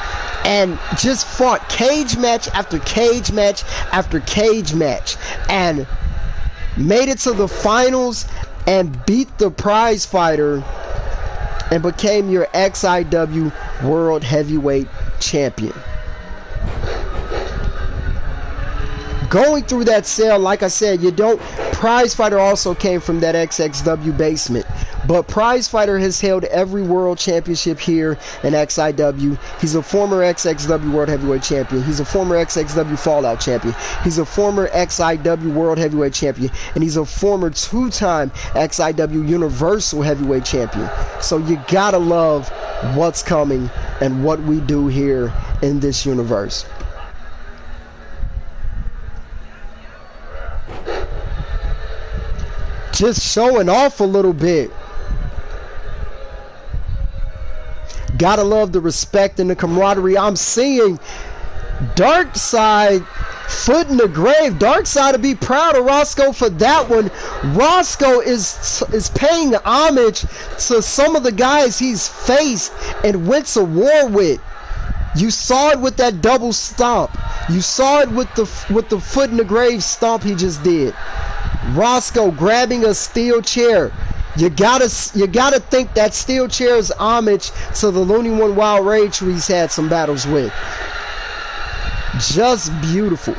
and just fought cage match after cage match after cage match, and made it to the finals and beat the prize fighter and became your XIW World Heavyweight Champion. Going through that sale, like I said, prize fighter also came from that XXW basement. But prize fighter has held every world championship here in XIW. He's a former XXW World Heavyweight Champion. He's a former XXW Fallout Champion. He's a former XIW World Heavyweight Champion. And he's a former two-time XIW Universal Heavyweight Champion. So you gotta love what's coming and what we do here in this universe. Just showing off a little bit. Gotta love the respect and the camaraderie I'm seeing. Dark Side, foot in the grave. Dark Side to be proud of Roscoe for that one. Roscoe is paying homage to some of the guys he's faced and went to war with. You saw it with that double stomp. You saw it with the foot in the grave stomp he just did. Roscoe grabbing a steel chair. You gotta think that steel chair is homage to the Looney One Wild Rage who he's had some battles with. Just beautiful.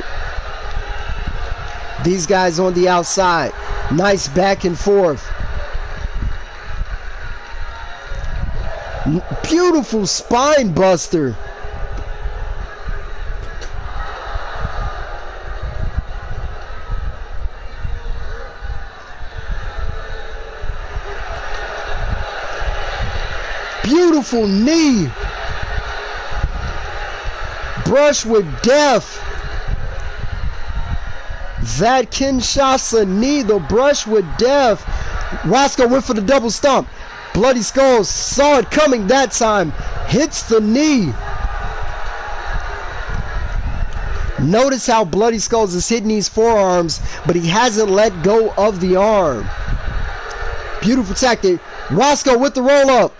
These guys on the outside. Nice back and forth. Beautiful spine buster. Beautiful knee. Brush with death. That Kinshasa knee, the brush with death. Roscoe went for the double stomp. Bloody Skulls saw it coming that time. Hits the knee. Notice how Bloody Skulls is hitting these forearms, but he hasn't let go of the arm. Beautiful tactic. Roscoe with the roll-up.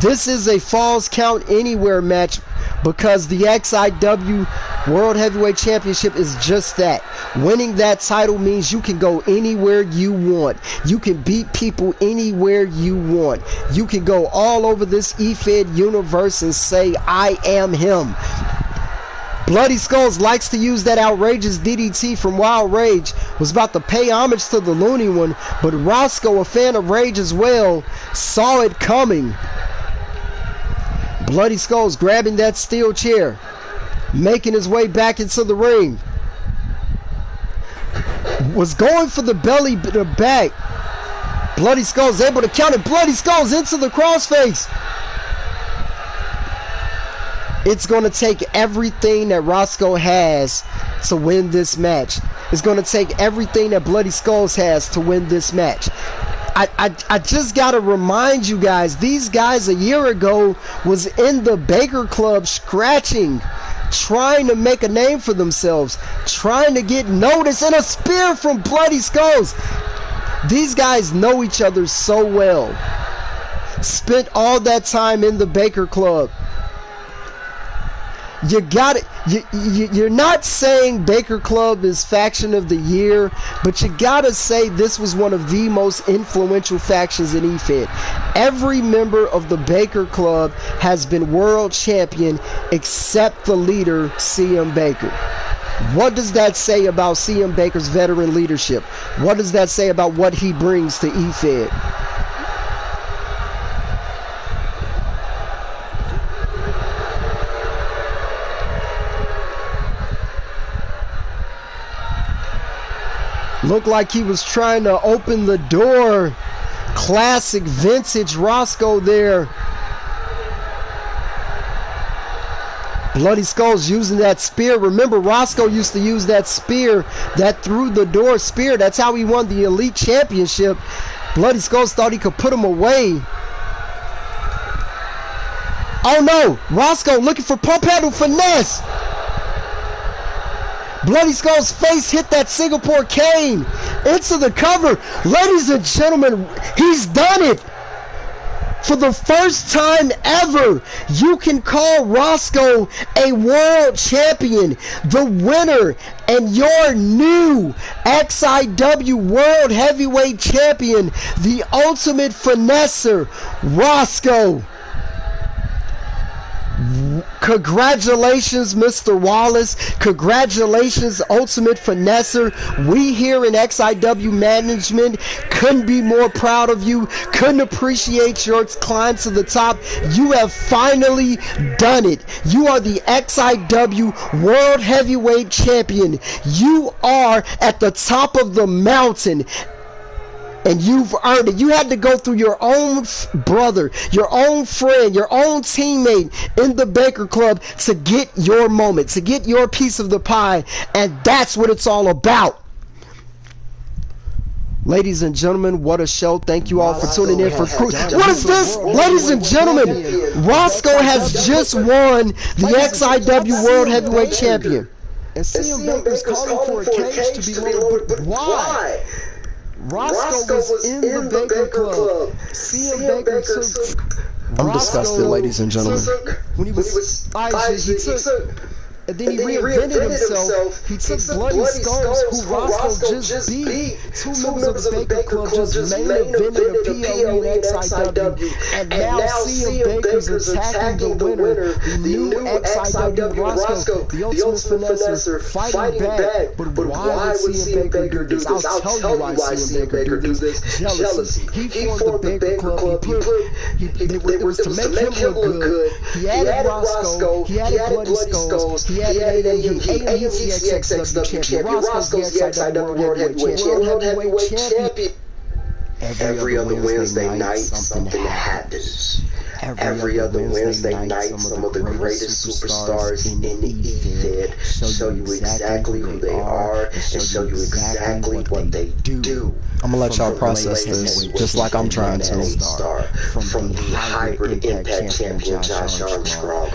This is a Falls Count Anywhere match because the XIW World Heavyweight Championship is just that. Winning that title means you can go anywhere you want. You can beat people anywhere you want. You can go all over this EFED universe and say, I am him. Bloody Skulls likes to use that outrageous DDT from Wild Rage. Was about to pay homage to the Looney one, but Roscoe, a fan of Rage as well, saw it coming. Bloody Skulls grabbing that steel chair, making his way back into the ring. Was going for the belly to the back. Bloody Skulls able to counter. Bloody Skulls into the crossface. It's going to take everything that Roscoe has to win this match. It's going to take everything that Bloody Skulls has to win this match. I just got to remind you guys, these guys a year ago was in the Baker Club scratching, trying to make a name for themselves, trying to get noticed, and a spear from Bloody Skulls. These guys know each other so well. Spent all that time in the Baker Club. You got it. You're not saying Baker Club is faction of the year, but you gotta say this was one of the most influential factions in EFED. Every member of the Baker Club has been world champion except the leader, CM Baker. What does that say about CM Baker's veteran leadership? What does that say about what he brings to EFED? Looked like he was trying to open the door. Classic vintage Roscoe there. Bloody Skulls using that spear. Remember, Roscoe used to use that spear, that through the door spear. That's how he won the Elite Championship. Bloody Skulls thought he could put him away. Oh no, Roscoe looking for pump handle finesse. Bloody Skull's face hit that Singapore cane into the cover. Ladies and gentlemen, he's done it. For the first time ever, you can call Roscoe a world champion, the winner, and your new XIW World Heavyweight Champion, the ultimate finesser, Roscoe. Congratulations, Mr. Wallace. Congratulations, Ultimate Finesser. We here in XIW management couldn't be more proud of you. Couldn't appreciate your climb to the top. You have finally done it. You are the XIW World Heavyweight Champion. You are at the top of the mountain. And you've earned it. You had to go through your own brother, your own friend, your own teammate in the Baker Club to get your moment, to get your piece of the pie. And that's what it's all about. Ladies and gentlemen, what a show. Thank you all for tuning in for Crew. What is this? Ladies and gentlemen, Roscoe has just won the XIW World Heavyweight Champion. And CM Baker's calling for a cage to be lowered, but why? Roscoe was in the Baker Club. CM Baker took. I'm disgusted, ladies and gentlemen. When he was he took. And then he reinvented himself. He took Bloody Skulls, who Roscoe just beat. Two members of the Baker Club just main evented a PLE and XIW. And now CM Baker's attacking the winner, the new XIW Roscoe, the ultimate finesser, fighting back. But why would CM Baker do this? I'll tell you why CM Baker do this. Jealousy. He formed the Baker Club. It was to make him look good. He added Roscoe. He added Bloody Skulls. He added AMG XIW champion. Roscoe's the XIW World Heavyweight Champion. Every other Wednesday night, something happens. Every other Wednesday night, some of the greatest superstars in EFED show you exactly who they are and show you exactly what they do. I'm gonna let y'all process this, just like I'm trying to. From the hybrid impact champion Josh.ARMstrong,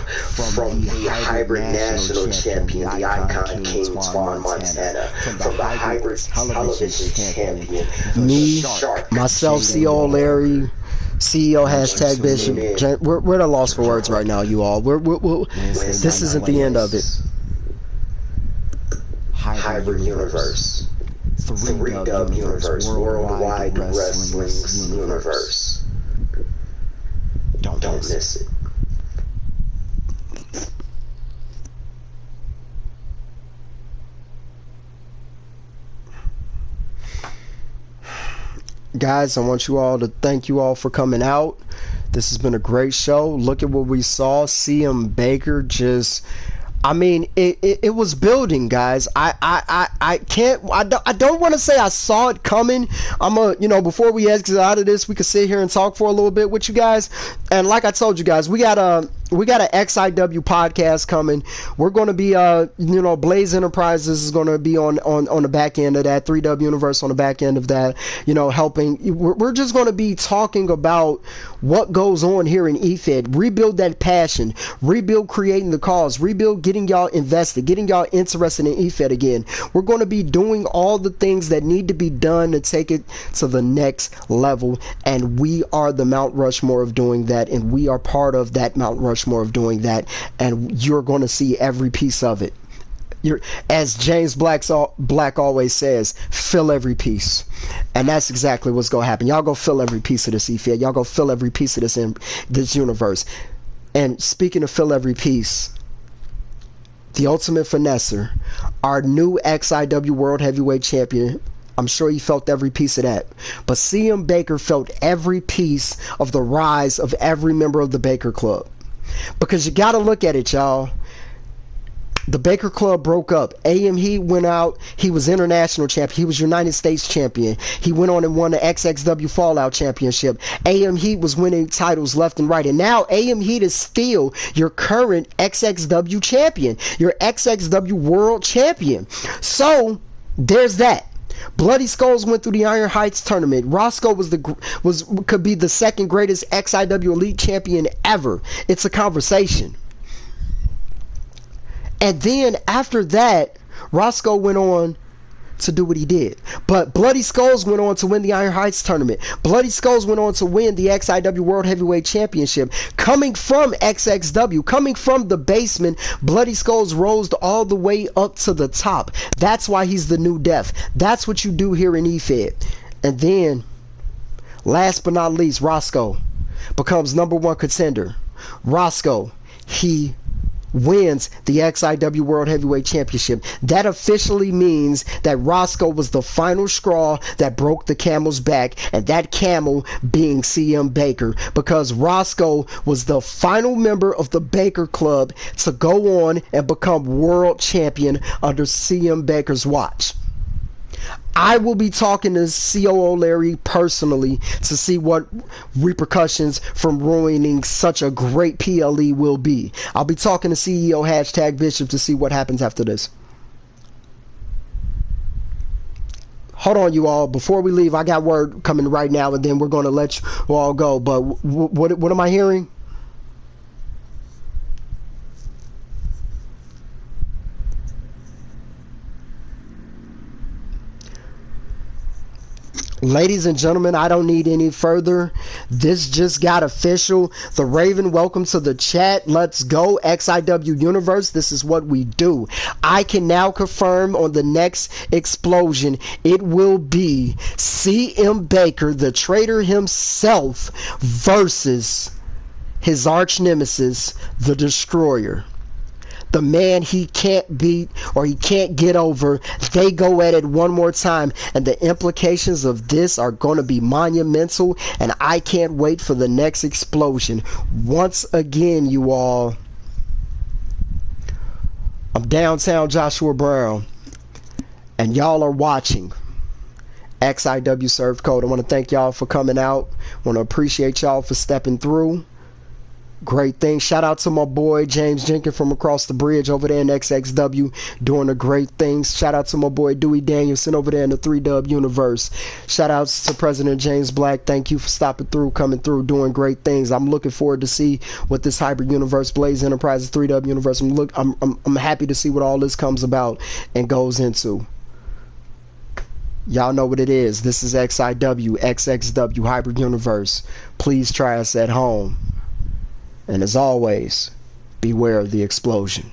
from the hybrid national champion, the icon King Twan Montana, from the hybrid television champion, me, myself, CEO Larry, CEO hashtag Bishop. We're at a loss for words right now, you all. This isn't the end of it. Hybrid universe. 3-dub universe, worldwide wrestling's universe. Don't miss it. Guys, I want you all to thank you all for coming out. This has been a great show. Look at what we saw. CM Baker just, I mean, it was building, guys. I don't want to say I saw it coming. Before we exit out of this, we could sit here and talk for a little bit with you guys. And like I told you guys, we got an XIW podcast coming. We're going to be, Blaze Enterprises is going to be on the back end of that. 3W Universe on the back end of that, helping. We're just going to be talking about what goes on here in EFED. Rebuild that passion. Rebuild creating the cause. Rebuild getting y'all invested. Getting y'all interested in EFED again. We're going to be doing all the things that need to be done to take it to the next level. And we are the Mount Rushmore of doing that. And we are part of that Mount Rushmore of doing that, and you're going to see every piece of it. As James Black always says, fill every piece, and that's exactly what's going to happen. Y'all go fill every piece of this EFED. Y'all go fill every piece of this universe. And speaking of fill every piece, the Ultimate Finesser, our new XIW World Heavyweight Champion, I'm sure he felt every piece of that. But CM Baker felt every piece of the rise of every member of the Baker Club. Because you got to look at it, y'all. The Baker Club broke up. He went out. He was international champion. He was United States champion. He went on and won the XXW Fallout Championship. Heat was winning titles left and right. And now Heat is still your current XXW champion. Your XXW World Champion. So, there's that. Bloody Skulls went through the Iron Heights tournament. Roscoe could be the second greatest XIW Elite champion ever. It's a conversation. And then after that, Roscoe went on to do what he did. But Bloody Skulls went on to win the Iron Heights tournament. Bloody Skulls went on to win the XIW World Heavyweight Championship. Coming from XXW, coming from the basement, Bloody Skulls rose all the way up to the top. That's why he's the new death. That's what you do here in EFED. And then, last but not least, Roscoe becomes #1 contender. Roscoe, he wins the XIW World Heavyweight Championship. That officially means that Roscoe was the final straw that broke the camel's back, and that camel being CM Baker, because Roscoe was the final member of the Baker Club to go on and become world champion under CM Baker's watch. I will be talking to COO Larry personally to see what repercussions from ruining such a great PLE will be. I'll be talking to CEO hashtag Bishop to see what happens after this. Hold on, you all. Before we leave, I got word coming right now, and then we're going to let you all go. But what am I hearing? Ladies and gentlemen, I don't need any further. This just got official. The Raven, welcome to the chat. Let's go. XIW Universe, this is what we do. I can now confirm on the next explosion, it will be CM Baker, the traitor himself, versus his arch nemesis, the Destroyer. The man he can't beat or he can't get over. They go at it one more time, and the implications of this are going to be monumental, and I can't wait for the next explosion. Once again, you all, I'm downtown Joshua Brown, and y'all are watching XIW Served Cold. I want to thank y'all for coming out. I want to appreciate y'all for stepping through. great things. Shout out to my boy James Jenkins from across the bridge over there in XXW doing the great things. Shout out to my boy Dewey Danielson over there in the 3W universe. Shout outs to President James Black. Thank you for stopping through, coming through, doing great things. I'm looking forward to see what this hybrid universe, Blaze Enterprises 3W universe, I'm happy to see what all this comes about and goes into. Y'all know what it is. This is XIW, XXW Hybrid Universe. Please try us at home. And as always, beware of the explosion.